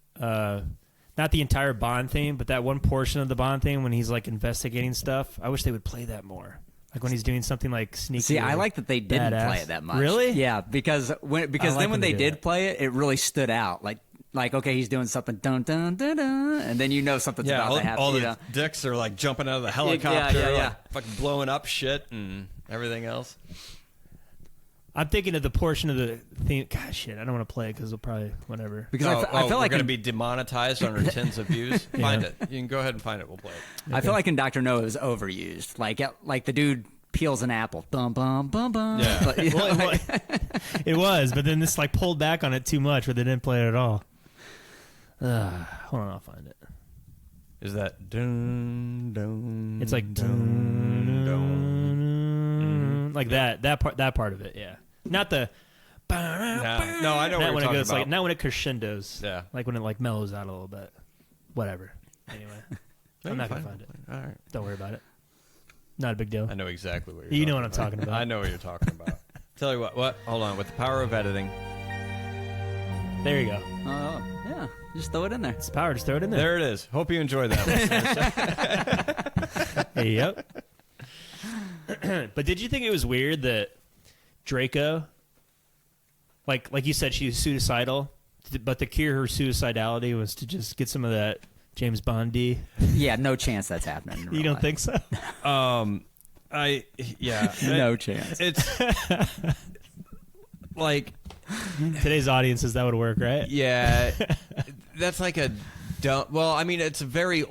Speaker 3: Not the entire Bond theme, but that one portion of the Bond theme when he's like investigating stuff. I wish they would play that more. Like when he's doing something like sneaky.
Speaker 2: See, I like that they didn't
Speaker 3: badass.
Speaker 2: play it that much.
Speaker 3: Really?
Speaker 2: Yeah, because when they did play it, it really stood out. Like okay, he's doing something, dun dun dun dun, and then you know something's about to happen.
Speaker 1: All the dicks are like jumping out of the helicopter, like fucking blowing up shit and everything else.
Speaker 3: I'm thinking of the portion of the theme. God, shit, I don't want to play it because it'll probably whatever.
Speaker 2: Because I feel like
Speaker 1: we're going to be demonetized on our tens of views. Find it. You can go ahead and find it. We'll play it.
Speaker 2: I feel like in Dr. No it was overused. Like the dude peels an apple. Bum bum bum bum.
Speaker 1: Yeah.
Speaker 2: But,
Speaker 3: It was, but then this like pulled back on it too much, where they didn't play it at all. Hold on, I'll find it.
Speaker 1: Is that dun dun?
Speaker 3: It's like
Speaker 1: dun dun.
Speaker 3: Like that part of it, yeah. Not the.
Speaker 1: No, I know what
Speaker 3: Not
Speaker 1: you're
Speaker 3: when it
Speaker 1: talking
Speaker 3: goes
Speaker 1: about.
Speaker 3: like, not when it crescendos.
Speaker 1: Yeah.
Speaker 3: Like when it like mellows out a little bit. Whatever. Anyway, I'm not gonna find it.
Speaker 1: All right.
Speaker 3: Don't worry about it. Not a big deal.
Speaker 1: I know exactly what you're.
Speaker 3: You
Speaker 1: talking
Speaker 3: know what I'm
Speaker 1: about.
Speaker 3: talking about.
Speaker 1: I know what you're talking about. Tell you what. Hold on. With the power of editing.
Speaker 3: There you go.
Speaker 2: oh yeah, just throw it in there.
Speaker 3: It's power. Just throw it in there.
Speaker 1: There it is. Hope you enjoyed that. Listeners.
Speaker 3: Yep. But did you think it was weird that Draco, like you said, she was suicidal, but to cure her suicidality was to just get some of that James Bond-y?
Speaker 2: Yeah, no chance that's happening. In
Speaker 3: You
Speaker 2: real
Speaker 3: don't
Speaker 2: life.
Speaker 3: think so?
Speaker 2: No chance.
Speaker 1: It's like
Speaker 3: Today's audiences, that would work, right?
Speaker 1: Yeah, that's like a dumb. Well, I mean, it's a very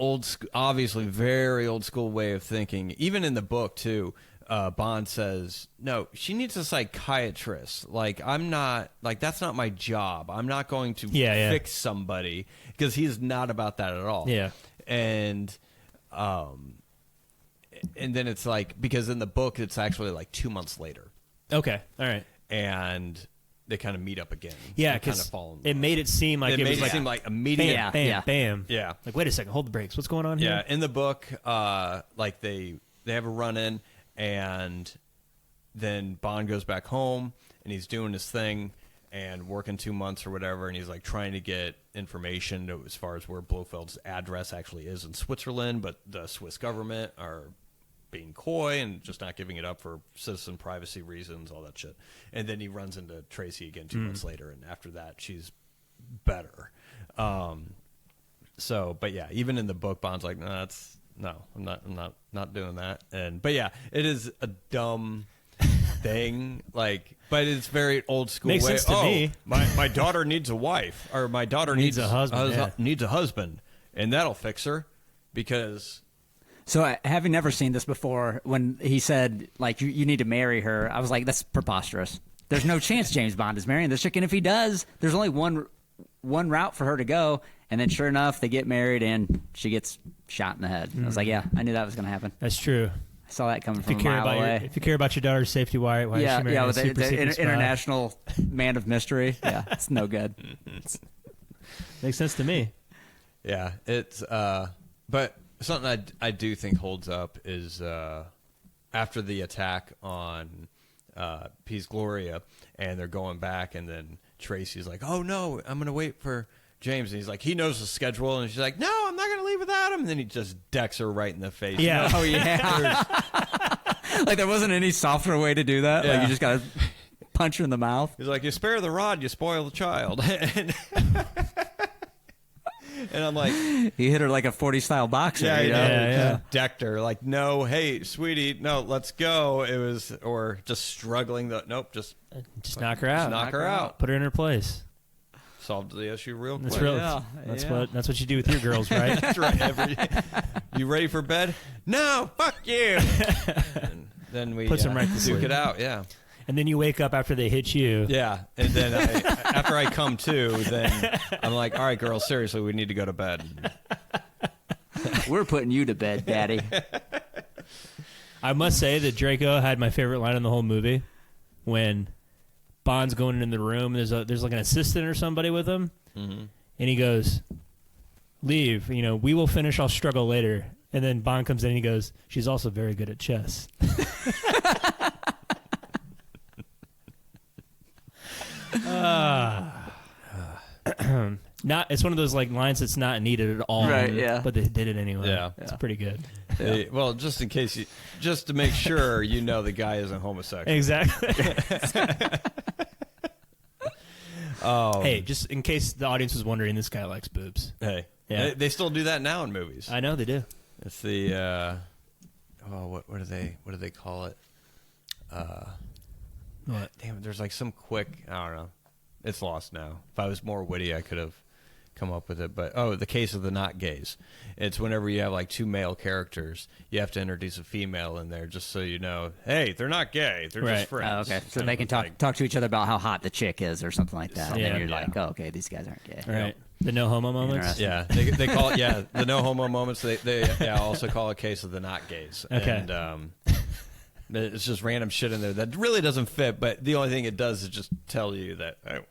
Speaker 1: obviously very old school way of thinking. Even in the book too, Bond says, "No, she needs a psychiatrist. Like, I'm not. Like, that's not my job. I'm not going to fix somebody because he's not about that at all."
Speaker 3: Yeah,
Speaker 1: and then it's like, because in the book it's actually like 2 months later.
Speaker 3: Okay, all right.
Speaker 1: And they kind of meet up again.
Speaker 3: Yeah,
Speaker 1: because
Speaker 3: it made it seem like it was like,
Speaker 1: seem like immediate.
Speaker 3: Bam, bam, bam.
Speaker 1: Yeah.
Speaker 3: Like, wait a second, hold the brakes. What's going on here?
Speaker 1: Yeah, in the book, like they have a run in, and then Bond goes back home, and he's doing his thing and working 2 months or whatever, and he's like trying to get information as far as where Blofeld's address actually is in Switzerland, but the Swiss government are being coy and just not giving it up for citizen privacy reasons, all that shit. And then he runs into Tracy again 2 months later, and after that, she's better. So, but yeah, even in the book, Bond's like, I'm not doing that. But yeah, it is a dumb thing, like, but it's very old school.
Speaker 3: Makes
Speaker 1: way.
Speaker 3: sense to me.
Speaker 1: My daughter needs a wife, or my daughter needs
Speaker 3: a husband.
Speaker 1: needs a husband, and that'll fix her because.
Speaker 2: So, having never seen this before, when he said, like, you need to marry her, I was like, that's preposterous. There's no chance James Bond is marrying this chick, and if he does, there's only one route for her to go, and then sure enough, they get married, and she gets shot in the head. I was like, yeah, I knew that was going to happen.
Speaker 3: That's true.
Speaker 2: I saw that coming from a mile away.
Speaker 3: If you care about your daughter's safety, why is she marrying a super secret spy?
Speaker 2: International man of mystery. Yeah, it's no good.
Speaker 3: Makes sense to me.
Speaker 1: Yeah, it's but something I do think holds up is after the attack on Peace Gloria, and they're going back, and then Tracy's like, "Oh no, I'm gonna wait for James," and he's like, he knows the schedule, and she's like, "No, I'm not gonna leave without him." And then he just decks her right in the face.
Speaker 3: Yeah.
Speaker 2: Oh yeah. Like there wasn't any softer way to do that.
Speaker 1: Yeah.
Speaker 2: Like you just gotta punch her in the mouth.
Speaker 1: He's like, "You spare the rod, you spoil the child." And I'm like,
Speaker 2: He hit her like a 40 style boxer.
Speaker 1: yeah,
Speaker 2: you know?
Speaker 3: yeah.
Speaker 1: decked her. Like, no, hey, sweetie, no, let's go. It was, or just struggling. Nope, just
Speaker 3: knock her out.
Speaker 1: knock her out.
Speaker 3: Put her in her place.
Speaker 1: Solved the issue real quick.
Speaker 3: That's real.
Speaker 2: Yeah,
Speaker 3: That's what you do with your girls, right?
Speaker 1: That's right. You ready for bed? No, fuck you. And then we
Speaker 3: Puts 'em right to
Speaker 1: duke
Speaker 3: sleep.
Speaker 1: it out. Yeah.
Speaker 3: And then you wake up after they hit you.
Speaker 1: Yeah, and then after I come to, then I'm like, all right, girls, seriously, we need to go to bed.
Speaker 2: We're putting you to bed, Daddy.
Speaker 3: I must say that Draco had my favorite line in the whole movie when Bond's going in the room. There's like an assistant or somebody with him, and he goes, "Leave. We will finish. I'll struggle later." And then Bond comes in and he goes, "She's also very good at chess." It's one of those like lines that's not needed at all,
Speaker 2: Right, yeah.
Speaker 3: but they did it anyway.
Speaker 1: Yeah.
Speaker 3: It's pretty good.
Speaker 1: Well, just in case just to make sure the guy isn't homosexual.
Speaker 3: Exactly. Hey, just in case the audience was wondering, this guy likes boobs.
Speaker 1: Hey,
Speaker 3: Yeah.
Speaker 1: they still do that now in movies.
Speaker 3: I know they do.
Speaker 1: It's the what do they call it?
Speaker 3: What?
Speaker 1: Damn it, there's like some quick, I don't know. It's lost now. If I was more witty, I could have come up with it. But, the case of the not gays. It's whenever you have like two male characters, you have to introduce a female in there just so you know, hey, they're not gay. They're
Speaker 3: Right.
Speaker 1: just friends.
Speaker 2: Oh, okay. So they can talk to each other about how hot the chick is or something like that.
Speaker 3: Yeah.
Speaker 2: And you're
Speaker 1: Yeah.
Speaker 2: like, oh, okay, these guys aren't gay.
Speaker 3: All right. The no homo moments.
Speaker 2: Interesting.
Speaker 1: Yeah, they call it, the no homo moments. They also call it a case of the not gays.
Speaker 3: Okay.
Speaker 1: And it's just random shit in there that really doesn't fit, but the only thing it does is just tell you that.
Speaker 3: At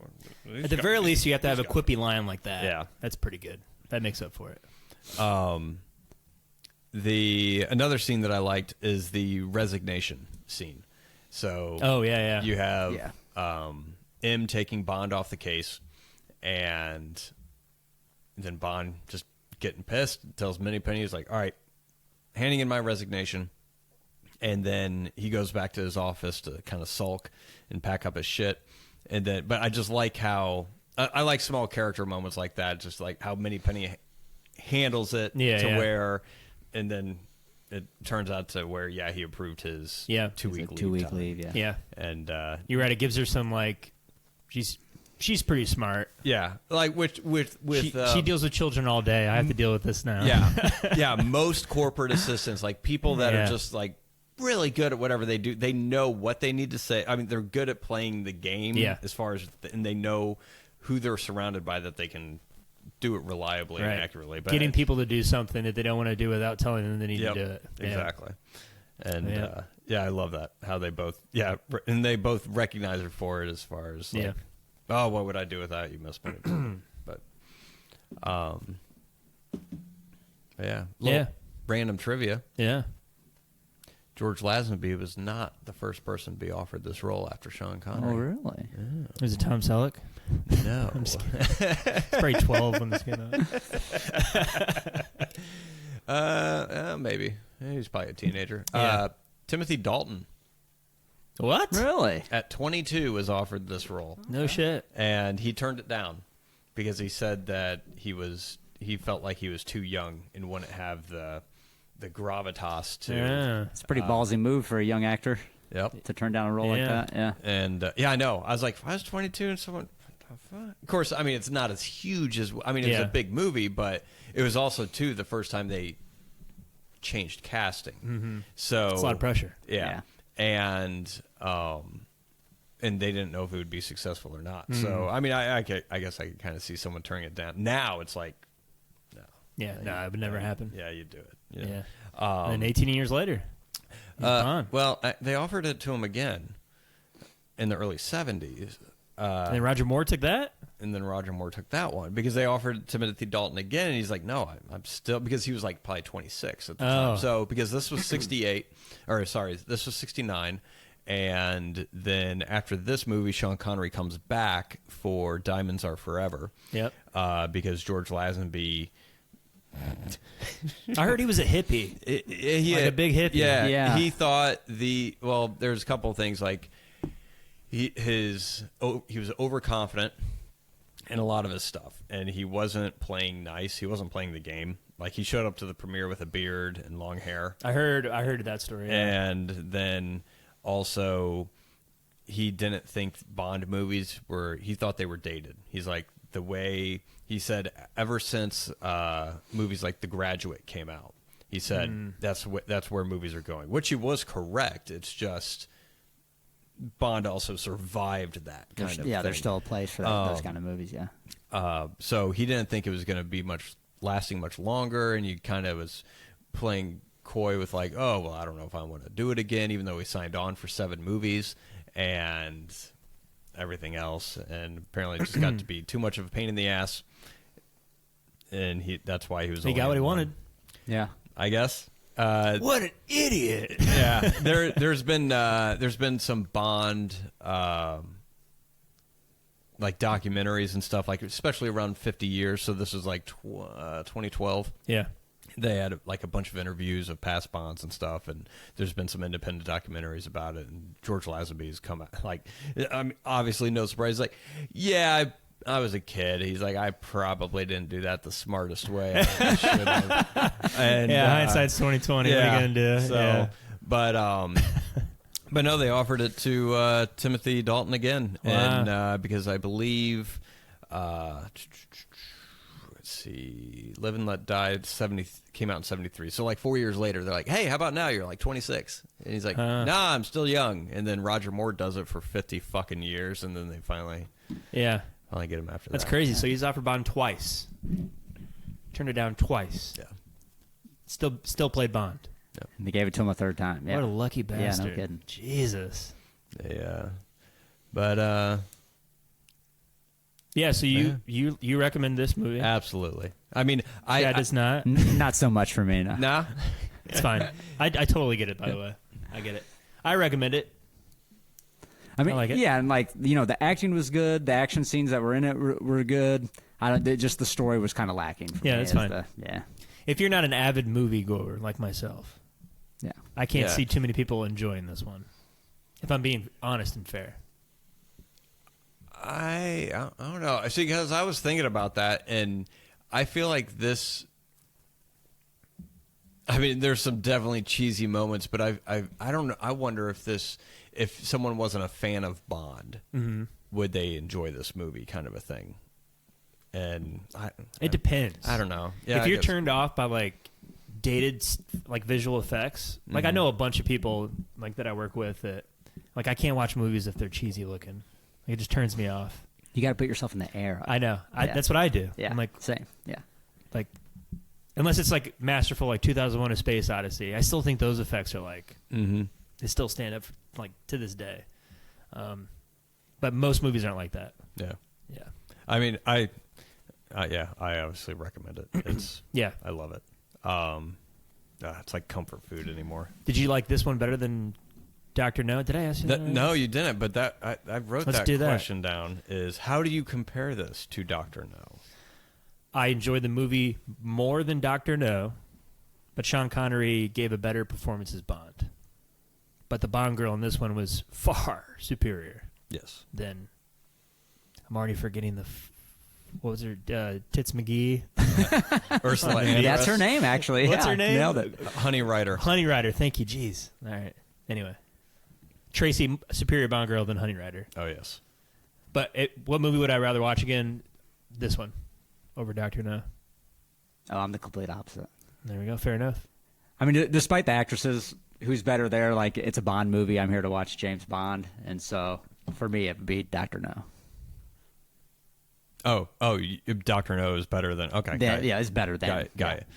Speaker 3: the very least, you have to have a quippy line like that.
Speaker 1: Yeah.
Speaker 3: That's pretty good. That makes up for it.
Speaker 1: Another scene that I liked is the resignation scene. So you have M taking Bond off the case, and then Bond just getting pissed, tells Minniepenny, he's like, all right, handing in my resignation. And then he goes back to his office to kind of sulk and pack up his shit. And then, but I just like how I like small character moments like that. Just like how Minniepenny handles it where, and then it turns out to where he approved his 2 week leave.
Speaker 2: 2 week leave.
Speaker 3: Yeah.
Speaker 1: And
Speaker 3: You're right. It gives her some like she's pretty smart.
Speaker 1: yeah, like with
Speaker 3: She deals with children all day. I have to deal with this now.
Speaker 1: yeah. Most corporate assistants, like people that are just like really good at whatever they do, they know what they need to say. I mean, they're good at playing the game as far as, and they know who they're surrounded by that they can do it reliably and accurately. But
Speaker 3: getting people to do something that they don't want to do without telling them they need to do it.
Speaker 1: Exactly. And I love that, how they both and they both recognize her for it, as far as like, oh, what would I do without you, Miss Minnie? But random trivia.
Speaker 3: Yeah.
Speaker 1: George Lazenby was not the first person to be offered this role after Sean Connery.
Speaker 2: Oh, really?
Speaker 3: Is it Tom Selleck?
Speaker 1: No.
Speaker 3: I'm just kidding. It's probably 12 when this came out.
Speaker 1: Maybe. He's probably a teenager.
Speaker 3: Yeah.
Speaker 1: Timothy Dalton
Speaker 3: What?
Speaker 2: Really?
Speaker 1: at 22 was offered this role,
Speaker 3: No shit.
Speaker 1: and he turned it down because he said that he felt like he was too young and wouldn't have the gravitas to.
Speaker 3: Yeah.
Speaker 2: It's a pretty ballsy move for a young actor
Speaker 1: Yep.
Speaker 2: to turn down a role like
Speaker 3: Yeah.
Speaker 2: that. Yeah.
Speaker 1: And I know. I was like, if I was 22 and someone, what the fuck? Of course, I mean, it's not as huge as, I mean, it's
Speaker 3: Yeah.
Speaker 1: a big movie, but it was also, too, the first time they changed casting. Mm-hmm. So
Speaker 3: It's a lot of pressure.
Speaker 1: Yeah. And they didn't know if it would be successful or not.
Speaker 3: Mm-hmm.
Speaker 1: So, I mean, I guess I could kind of see someone turning it down. Now it's like, no.
Speaker 3: Yeah, no, it would never happen.
Speaker 1: Yeah, you do it.
Speaker 3: Yeah. And 18 years later, he's gone.
Speaker 1: Well, they offered it to him again in the early 70s.
Speaker 3: And then Roger Moore took that?
Speaker 1: And then Roger Moore took that one because they offered Timothy Dalton again, and he's like, "No, I'm still," because he was like probably 26 at the time. So because this was 68, or sorry, this was 69, and then after this movie, Sean Connery comes back for Diamonds Are Forever.
Speaker 3: Yep.
Speaker 1: Because George Lazenby.
Speaker 3: I heard he was a hippie. Like a big hippie.
Speaker 1: Yeah,
Speaker 2: Yeah.
Speaker 1: he thought there's a couple of things like he was overconfident in a lot of his stuff, and he wasn't playing nice. He wasn't playing the game. Like, he showed up to the premiere with a beard and long hair.
Speaker 3: I heard that story. Yeah.
Speaker 1: And then also he didn't think Bond movies he thought they were dated. He's like, the way he said ever since movies like The Graduate came out, he said that's where movies are going, which he was correct. It's just Bond also survived that kind of thing.
Speaker 2: There's still a place for those kind of movies. Yeah.
Speaker 1: So he didn't think it was going to be lasting much longer, and he kind of was playing coy with like, oh, well, I don't know if I want to do it again, even though he signed on for 7 movies and everything else, and apparently it just got to be too much of a pain in the ass, and that's why he was.
Speaker 3: He got what he wanted.
Speaker 2: Yeah.
Speaker 1: I guess.
Speaker 3: What an idiot!
Speaker 1: Yeah, there's been some Bond like documentaries and stuff, like especially around 50 years. So this is like 2012.
Speaker 3: Yeah.
Speaker 1: They had like a bunch of interviews of past Bonds and stuff, and there's been some independent documentaries about it. And George Lazenby's come out, like, I mean, obviously no surprise. He's like, yeah, I was a kid. He's like, I probably didn't do that the smartest way. I should have. And,
Speaker 3: hindsight's 2020.
Speaker 1: Yeah,
Speaker 3: what are you gonna do?
Speaker 1: So,
Speaker 3: Yeah.
Speaker 1: but no, they offered it to Timothy Dalton again,
Speaker 3: Wow.
Speaker 1: and because I believe, let's see, Live and Let Die came out in 73. So like 4 years later, they're like, hey, how about now? You're like 26, and he's like, nah, I'm still young. And then Roger Moore does it for 50 fucking years, and then they finally
Speaker 3: Yeah.
Speaker 1: get him after that.
Speaker 3: That's crazy. So he's offered Bond twice. Turned it down twice.
Speaker 1: Yeah.
Speaker 3: Still played Bond.
Speaker 2: And they gave it to him a third time. Yeah.
Speaker 3: What a lucky bastard.
Speaker 2: Yeah, no kidding.
Speaker 3: Jesus.
Speaker 1: Yeah. But
Speaker 3: Yeah, so you recommend this movie?
Speaker 1: absolutely. I mean,
Speaker 3: Chad does not.
Speaker 2: Not so much for me. No.
Speaker 1: nah.
Speaker 3: It's fine. I totally get it, by the way. I get it. I recommend it.
Speaker 2: I mean,
Speaker 3: I like it.
Speaker 2: yeah, and like the acting was good. The action scenes that were in it were good. Just the story was kind of lacking. For
Speaker 3: Yeah,
Speaker 2: me
Speaker 3: that's
Speaker 2: as
Speaker 3: fine. If you're not an avid moviegoer like myself,
Speaker 2: Yeah.
Speaker 3: I can't
Speaker 1: Yeah.
Speaker 3: see too many people enjoying this one. If I'm being honest and fair.
Speaker 1: I don't know. See, because I was thinking about that, and I feel like this. I mean, there's some definitely cheesy moments, but I don't know. I wonder if someone wasn't a fan of Bond, would they enjoy this movie, kind of a thing. And
Speaker 3: It depends.
Speaker 1: I don't know. Yeah,
Speaker 3: if
Speaker 1: I
Speaker 3: you're
Speaker 1: guess.
Speaker 3: turned off by like dated like visual effects, like I know a bunch of people like that I work with that like I can't watch movies if they're cheesy looking. Like, it just turns me off.
Speaker 2: You got to put yourself in the era.
Speaker 3: I know.
Speaker 2: Yeah.
Speaker 3: That's what I do.
Speaker 2: Yeah.
Speaker 3: I'm like,
Speaker 2: same. Yeah.
Speaker 3: like, unless it's like masterful, like 2001: A Space Odyssey. I still think those effects are like they still stand up like to this day. But most movies aren't like that.
Speaker 1: Yeah.
Speaker 3: Yeah.
Speaker 1: I mean, I obviously recommend it. It's
Speaker 3: Yeah.
Speaker 1: I love it. It's like comfort food anymore.
Speaker 3: Did you like this one better than Dr. No? Did I ask you that?
Speaker 1: No, you didn't. But I wrote
Speaker 3: Let's
Speaker 1: that
Speaker 3: do that.
Speaker 1: question down. Is how do you compare this to Dr. No?
Speaker 3: I enjoyed the movie more than Dr. No, but Sean Connery gave a better performance as Bond. But the Bond girl in this one was far superior.
Speaker 1: Yes.
Speaker 3: Than I'm already forgetting what was her Tits McGee?
Speaker 1: Ursula
Speaker 2: Yeah,
Speaker 1: Andress.
Speaker 2: that's her name, actually.
Speaker 3: What's
Speaker 2: Yeah,
Speaker 3: her name?
Speaker 2: Nailed it.
Speaker 1: Honey Rider.
Speaker 3: Honey Rider. Thank you. Jeez. All right. Anyway, Tracy, superior Bond girl than Honey Rider.
Speaker 1: Oh, yes.
Speaker 3: But what movie would I rather watch again? This one over Doctor No.
Speaker 2: Oh, I'm the complete opposite.
Speaker 3: There we go. Fair enough.
Speaker 2: I mean, despite the actresses, who's better there? Like, it's a Bond movie. I'm here to watch James Bond. And so, for me, it would be Dr. No.
Speaker 1: Oh, Dr. No is better than... Okay.
Speaker 2: Yeah, it's better than...
Speaker 1: Got it.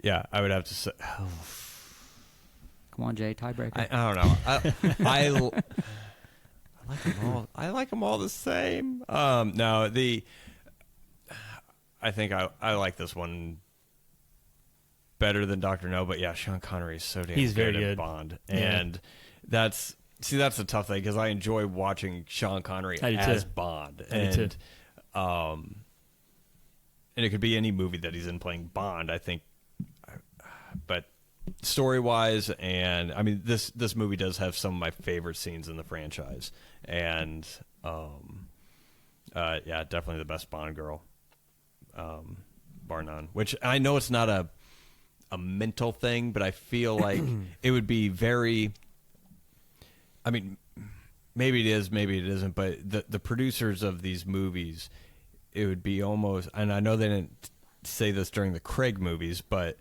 Speaker 1: Yeah, I would have to say... Oh,
Speaker 2: Come on, Jay, tiebreaker.
Speaker 1: I don't know. I like them all. I like them all the same. No, I think I like this one better than Dr. No, but yeah, Sean Connery is so damn
Speaker 3: He's very
Speaker 1: good at
Speaker 3: good.
Speaker 1: Bond.
Speaker 3: Yeah.
Speaker 1: And that's the tough thing, because I enjoy watching Sean Connery
Speaker 3: I do
Speaker 1: as
Speaker 3: too.
Speaker 1: Bond.
Speaker 3: I do
Speaker 1: And
Speaker 3: too.
Speaker 1: and it could be any movie that he's in playing Bond, I think. But story-wise, and I mean, this movie does have some of my favorite scenes in the franchise. And yeah, definitely the best Bond girl, bar none. Which I know it's not a mental thing, but I feel like it would be very... I mean, maybe it is, maybe it isn't, but the producers of these movies, it would be almost... And I know they didn't say this during the Craig movies, but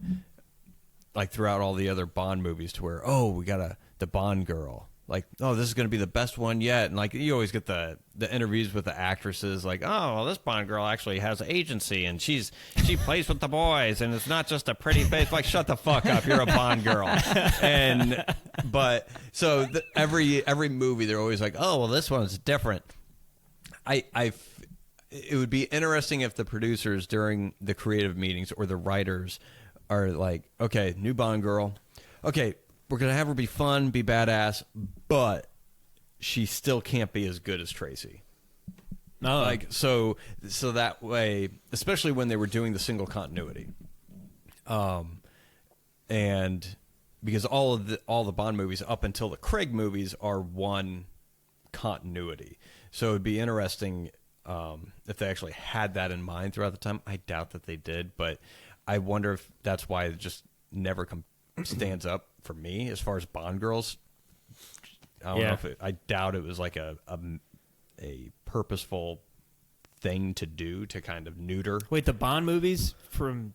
Speaker 1: like throughout all the other Bond movies, to where, oh, we got the Bond girl. Like, oh, this is going to be the best one yet. And like, you always get the interviews with the actresses, like, oh, well, this Bond girl actually has agency, and she plays with the boys, and it's not just a pretty face. Like, shut the fuck up, you're a Bond girl. But so every movie, they're always like, oh, well, this one's different. It would be interesting if the producers during the creative meetings or the writers are like, okay, new Bond girl, okay, we're going to have her be fun, be badass, but she still can't be as good as Tracy.
Speaker 3: No,
Speaker 1: Like, so that way, especially when they were doing the single continuity. And because all the Bond movies up until the Craig movies are one continuity. So it'd be interesting if they actually had that in mind throughout the time. I doubt that they did, but I wonder if that's why it just never stands up for me as far as Bond girls. I don't know if I doubt it was like a purposeful thing to do to kind of neuter.
Speaker 3: Wait, the Bond movies from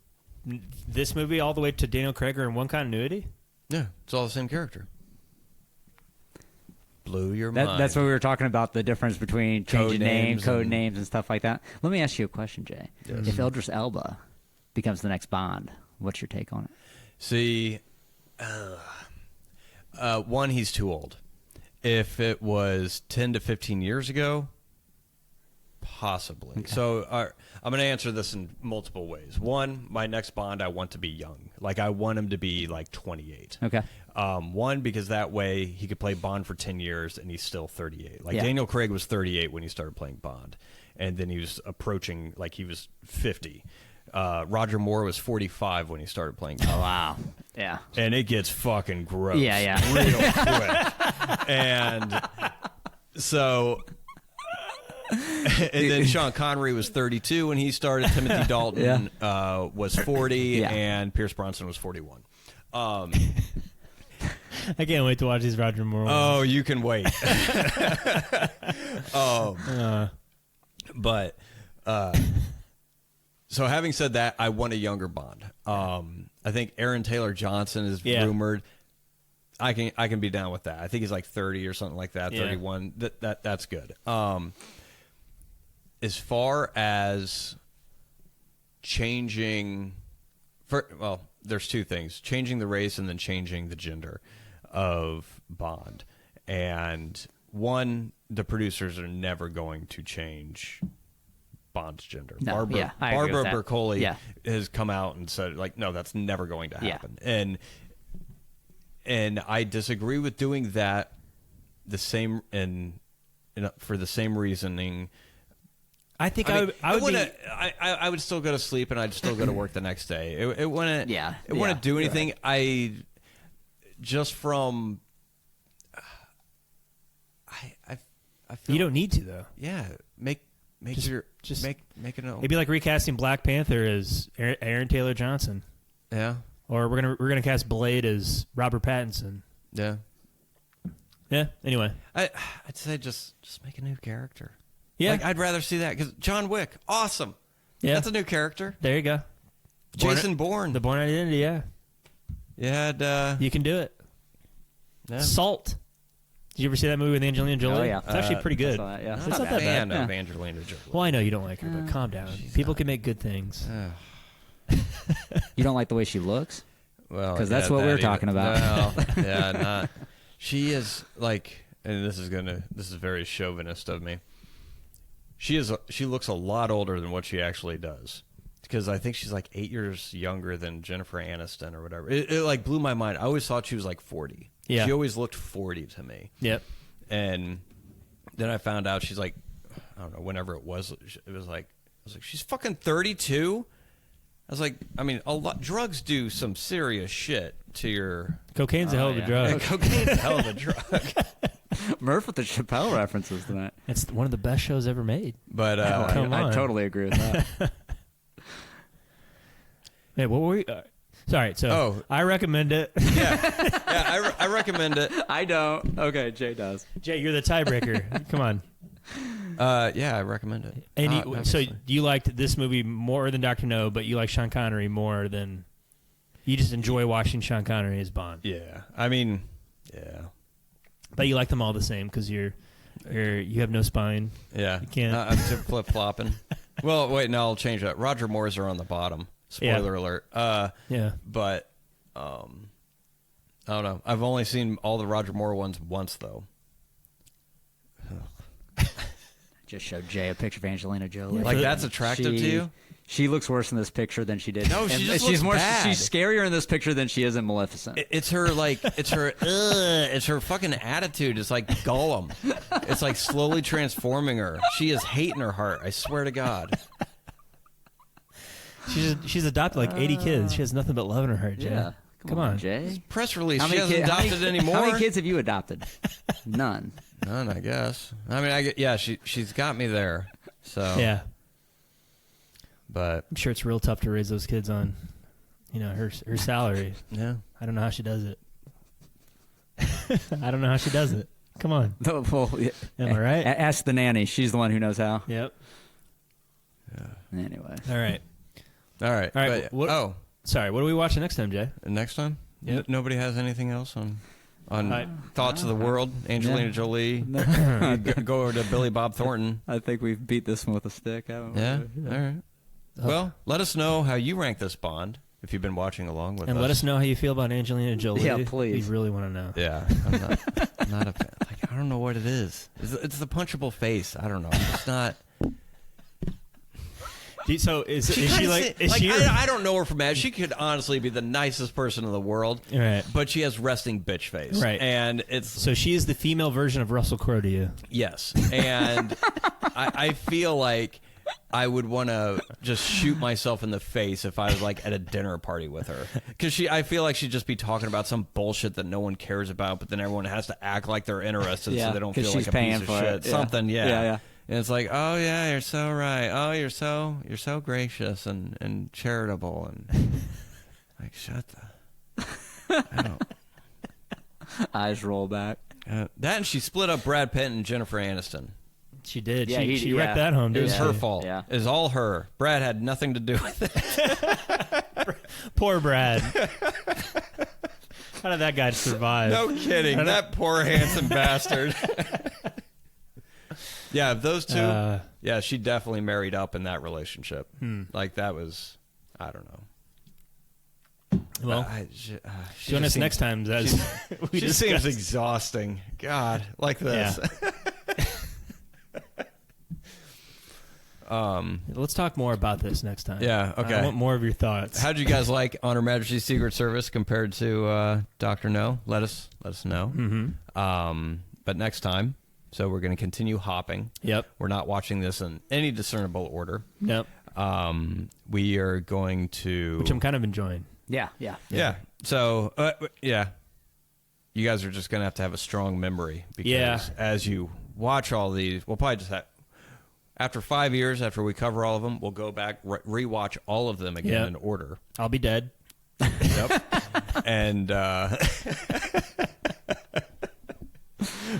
Speaker 3: this movie all the way to Daniel Craig are in one continuity?
Speaker 1: Yeah, it's all the same character. Blew your mind.
Speaker 2: That's what we were talking about, the difference between changing names, code
Speaker 1: and-
Speaker 2: names, and stuff like that. Let me ask you a question, Jay.
Speaker 1: Yes.
Speaker 2: If Idris Elba becomes the next Bond, what's your take on it?
Speaker 1: See, one, he's too old. If it was 10 to 15 years ago, possibly.
Speaker 2: Okay.
Speaker 1: So I'm going to answer this in multiple ways. One, my next Bond, I want to be young. Like, I want him to be like 28.
Speaker 2: Okay.
Speaker 1: One, because that way he could play Bond for 10 years and he's still 38. Like,
Speaker 2: Yeah.
Speaker 1: Daniel Craig was 38 when he started playing Bond. And then he was approaching, like, he was 50. Roger Moore was 45 when he started playing Bond.
Speaker 2: Oh, wow. Yeah.
Speaker 1: And it gets fucking gross.
Speaker 2: Yeah.
Speaker 1: Real quick. And so... and then Sean Connery was 32 when he started. Timothy Dalton was 40, and Pierce Brosnan was 41.
Speaker 3: I can't wait to watch these Roger Moore ones.
Speaker 1: Oh, you can wait. But so having said that, I want a younger Bond. I think Aaron Taylor Johnson is rumored. I can be down with that. I think he's like 30 or something like that, 31. That's good. As far as changing, there's two things: changing the race and then changing the gender of Bond. And one, the producers are never going to change Bond's gender.
Speaker 2: No,
Speaker 1: Barbara
Speaker 2: I agree with that.
Speaker 1: Bercoli has come out and said, like, no, that's never going to happen. And I disagree with doing that for the same reasoning.
Speaker 3: I think
Speaker 1: I mean,
Speaker 3: I would be.
Speaker 1: I would still go to sleep and I'd still go to work the next day. It wouldn't.
Speaker 2: Yeah,
Speaker 1: It wouldn't do anything.
Speaker 2: right.
Speaker 1: I just from. I feel
Speaker 3: You don't need to though.
Speaker 1: Yeah, make
Speaker 3: Just-
Speaker 1: your
Speaker 3: just-
Speaker 1: make it.
Speaker 3: It'd be like recasting Black Panther as Aaron Taylor Johnson,
Speaker 1: Yeah,
Speaker 3: or we're gonna cast Blade as Robert Pattinson.
Speaker 1: yeah.
Speaker 3: Yeah. Anyway.
Speaker 1: I'd say just make a new character.
Speaker 3: Yeah.
Speaker 1: Like, I'd rather see that because John Wick, awesome.
Speaker 3: Yeah.
Speaker 1: That's a new character.
Speaker 3: There you go.
Speaker 1: Jason Bourne.
Speaker 3: The Bourne Identity. Yeah.
Speaker 1: You had
Speaker 3: You can do it.
Speaker 1: yeah.
Speaker 3: Salt. Did you ever see that movie with Angelina Jolie?
Speaker 2: Oh, yeah.
Speaker 3: It's actually pretty
Speaker 2: I
Speaker 3: good.
Speaker 2: saw that, yeah.
Speaker 1: I'm
Speaker 3: It's
Speaker 1: not
Speaker 3: not
Speaker 1: a
Speaker 3: that
Speaker 1: fan
Speaker 3: bad.
Speaker 1: of Angelina Jolie.
Speaker 3: Well, I know you don't like her, but calm down. People can make good things.
Speaker 2: You don't like the way she looks?
Speaker 1: Well,
Speaker 2: 'Cause that's what we were
Speaker 1: that
Speaker 2: talking about.
Speaker 1: Well, yeah, not. She is like, and this is very chauvinist of me. She looks a lot older than what she actually does, because I think she's like 8 years younger than Jennifer Aniston or whatever. It like blew my mind. I always thought she was like 40.
Speaker 3: Yeah.
Speaker 1: She always looked 40 to me.
Speaker 3: Yep.
Speaker 1: And then I found out she's like, I don't know, whenever it was like, I was like, she's fucking 32. I was like, I mean, drugs do some serious shit to your.
Speaker 3: Cocaine's a hell of a
Speaker 2: yeah.
Speaker 3: drug.
Speaker 1: Cocaine's a hell of a drug.
Speaker 2: Murph with the Chappelle references tonight.
Speaker 3: It's one of the best shows ever made.
Speaker 1: But
Speaker 3: Come
Speaker 2: I
Speaker 3: on.
Speaker 2: totally agree with that.
Speaker 3: Hey, what were we? Sorry. So I recommend it.
Speaker 1: I recommend it.
Speaker 2: I don't. Okay, Jay does.
Speaker 3: Jay, you're the tiebreaker. Come on.
Speaker 1: Yeah, I recommend it.
Speaker 3: And so
Speaker 1: obviously.
Speaker 3: you liked this movie more than Dr. No, but you like Sean Connery more than. You just enjoy watching Sean Connery as Bond.
Speaker 1: Yeah, I mean, yeah,
Speaker 3: But you like them all the same because you have no spine.
Speaker 1: yeah.
Speaker 3: You can't.
Speaker 1: I'm flip flopping. Well, wait, no, I'll change that. Roger Moore's are on the bottom. Spoiler alert.
Speaker 3: Yeah.
Speaker 1: But I don't know. I've only seen all the Roger Moore ones once, though.
Speaker 2: Just showed Jay a picture of Angelina Jolie.
Speaker 1: Like, that's attractive to you?
Speaker 2: She looks worse in this picture than she did.
Speaker 1: No, she
Speaker 2: and
Speaker 1: just
Speaker 2: she's
Speaker 1: looks bad.
Speaker 2: She's scarier in this picture than she is in Maleficent.
Speaker 1: It's her it's her fucking attitude. It's like Gollum. It's like slowly transforming her. She is hate in her heart. I swear to God.
Speaker 3: She's adopted like 80 kids. She has nothing but love in her heart, Jay.
Speaker 2: Yeah.
Speaker 3: Come on.
Speaker 2: Jay.
Speaker 1: Press release.
Speaker 2: How
Speaker 1: She
Speaker 2: many
Speaker 1: hasn't
Speaker 2: kid- how
Speaker 1: adopted
Speaker 2: many-
Speaker 1: anymore.
Speaker 2: How many kids have you adopted? None.
Speaker 1: None, I guess. I mean, yeah, she's got me there. So
Speaker 3: Yeah.
Speaker 1: but
Speaker 3: I'm sure it's real tough to raise those kids on, her salary.
Speaker 1: yeah.
Speaker 3: I don't know how she does it. I don't know how she does it. Come on.
Speaker 2: Well, yeah.
Speaker 3: Am I right?
Speaker 2: Ask the nanny. She's the one who knows how.
Speaker 3: Yep.
Speaker 2: Anyway.
Speaker 3: All right.
Speaker 1: All right.
Speaker 3: All right,
Speaker 1: But,
Speaker 3: Sorry, what are we watching next time, Jay?
Speaker 1: next time?
Speaker 3: Yep.
Speaker 1: Nobody has anything else on
Speaker 3: Right.
Speaker 1: Thoughts of the World? Angelina Jolie. Go over to Billy Bob Thornton.
Speaker 2: I think we've beat this one with a stick, haven't we?
Speaker 1: Yeah. All right. Well, let us know how you rank this Bond if you've been watching along with us.
Speaker 3: And let us know how you feel about Angelina Jolie.
Speaker 2: Yeah, please.
Speaker 3: We really want to know.
Speaker 1: Yeah, I'm not a fan. Like, I don't know what it is. It's the punchable face. I don't know. It's not.
Speaker 3: So is she
Speaker 1: kinda
Speaker 3: like?
Speaker 1: se-
Speaker 3: Is she?
Speaker 1: I don't know her from Mad. She could honestly be the nicest person in the world.
Speaker 3: Right.
Speaker 1: But she has resting bitch face.
Speaker 3: Right.
Speaker 1: And it's
Speaker 3: So she is the female version of Russell Crowe to you.
Speaker 1: yes. And I feel like I would want to just shoot myself in the face if I was like at a dinner party with her, because I feel like she'd just be talking about some bullshit that no one cares about, but then everyone has to act like they're interested
Speaker 2: Yeah,
Speaker 1: so they don't
Speaker 2: 'cause
Speaker 1: feel like
Speaker 2: she's
Speaker 1: a
Speaker 2: paying
Speaker 1: piece of
Speaker 2: for
Speaker 1: shit.
Speaker 2: it. Yeah.
Speaker 1: Something, yeah.
Speaker 2: Yeah.
Speaker 1: And it's like, oh yeah, you're so right. Oh, you're so gracious and charitable and like shut the. I don't.
Speaker 2: Eyes roll back.
Speaker 1: That and she split up Brad Pitt and Jennifer Aniston.
Speaker 3: She did.
Speaker 2: Yeah,
Speaker 3: she wrecked that home.
Speaker 1: It
Speaker 3: Didn't
Speaker 1: was
Speaker 3: she?
Speaker 1: her fault.
Speaker 2: Yeah.
Speaker 1: It was all her. Brad had nothing to do with it.
Speaker 3: Poor Brad. How did that guy survive?
Speaker 1: No kidding. That poor handsome bastard. Yeah, those two. Yeah, she definitely married up in that relationship. Like that was, I don't know.
Speaker 3: Well,
Speaker 1: she
Speaker 3: join
Speaker 1: just
Speaker 3: us next time as we
Speaker 1: She seems
Speaker 3: discuss.
Speaker 1: exhausting. God, like this.
Speaker 3: Let's talk more about this next time.
Speaker 1: Yeah, okay.
Speaker 3: I want more of your thoughts.
Speaker 1: How'd you guys like On Her Majesty's Secret Service compared to Dr. No? Let us know.
Speaker 3: Mm-hmm.
Speaker 1: But next time, So we're going to continue hopping.
Speaker 3: Yep.
Speaker 1: We're not watching this in any discernible order.
Speaker 3: Yep.
Speaker 1: We are going to...
Speaker 3: Which I'm kind of enjoying.
Speaker 2: Yeah.
Speaker 1: So, you guys are just going to have a strong memory. Because as you watch all these, we'll probably just have... After 5 years, after we cover all of them, we'll go back, rewatch all of them again in order.
Speaker 3: I'll be dead.
Speaker 1: Yep. And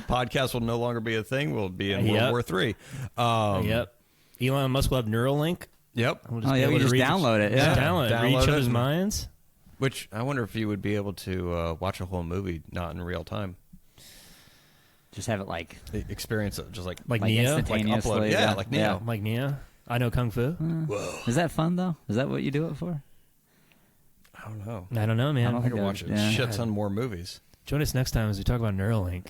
Speaker 1: podcast will no longer be a thing. We'll be in World War III.
Speaker 3: Yep. Elon Musk will have Neuralink.
Speaker 1: Yep.
Speaker 2: We just download it.
Speaker 3: Just
Speaker 2: Yeah.
Speaker 3: download each of his minds.
Speaker 1: Which I wonder if you would be able to watch a whole movie not in real time.
Speaker 2: Just have it like
Speaker 1: Experience it just like
Speaker 3: Neo.
Speaker 2: instantaneously.
Speaker 1: Yeah, like Neo.
Speaker 3: Like Neo. I know Kung Fu.
Speaker 1: Whoa.
Speaker 2: Is that fun though? Is that what you do it for?
Speaker 1: I don't know.
Speaker 3: I don't know, man.
Speaker 2: I don't
Speaker 1: I
Speaker 2: think
Speaker 1: could
Speaker 2: I
Speaker 1: watch
Speaker 2: would- yeah.
Speaker 1: shit ton more movies.
Speaker 3: Join us next time as we talk about Neuralink.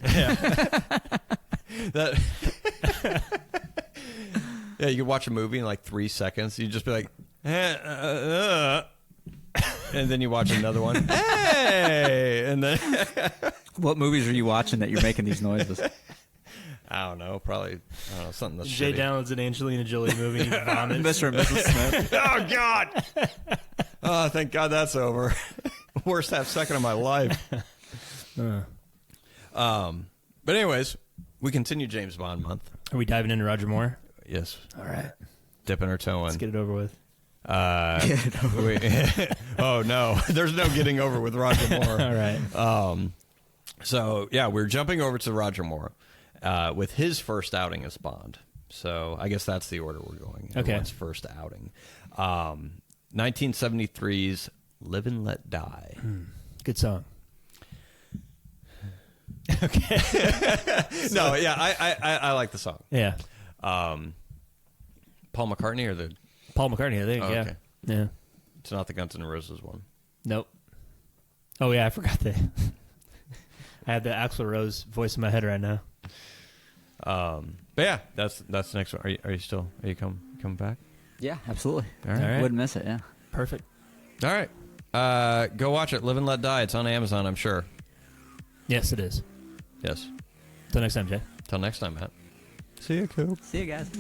Speaker 1: Yeah, you could watch a movie in like 3 seconds. You'd just be like, and then you watch another one. Hey, and then
Speaker 2: What movies are you watching that you're making these noises?
Speaker 1: I don't know, probably something that's
Speaker 3: Jay
Speaker 1: shitty.
Speaker 3: downloads an Angelina Jolie movie and he vomits.
Speaker 2: Mr. and Mrs. Smith.
Speaker 1: Oh God! Oh, thank God that's over. Worst half second of my life. But anyways, we continue James Bond month.
Speaker 3: Are we diving into Roger Moore?
Speaker 1: Yes,
Speaker 3: All right.
Speaker 1: dipping our toe in.
Speaker 3: Let's get it over with.
Speaker 1: Oh no, there's no getting over with Roger Moore.
Speaker 3: All right.
Speaker 1: So yeah, we're jumping over to Roger Moore with his first outing as Bond. So I guess that's the order we're going.
Speaker 3: Okay.
Speaker 1: Everyone's first outing. 1973's "Live and Let Die."
Speaker 3: Good song.
Speaker 1: No, yeah, I like the song.
Speaker 3: Yeah.
Speaker 1: Paul McCartney or the?
Speaker 3: Paul McCartney, I think.
Speaker 1: Oh,
Speaker 3: yeah.
Speaker 1: okay.
Speaker 3: Yeah.
Speaker 1: It's not the Guns N' Roses one.
Speaker 3: Nope. Oh, yeah, I forgot that. I have the Axl Rose voice in my head right now.
Speaker 1: But yeah, that's the next one. Are you coming back?
Speaker 2: Yeah, absolutely.
Speaker 1: All right.
Speaker 2: Wouldn't miss it. Yeah.
Speaker 3: Perfect.
Speaker 1: All right. Go watch it. Live and Let Die. It's on Amazon, I'm sure.
Speaker 3: Yes, it is.
Speaker 1: Yes.
Speaker 3: Till next time, Jay.
Speaker 1: Till next time, Matt. See you, Coop.
Speaker 2: See you guys.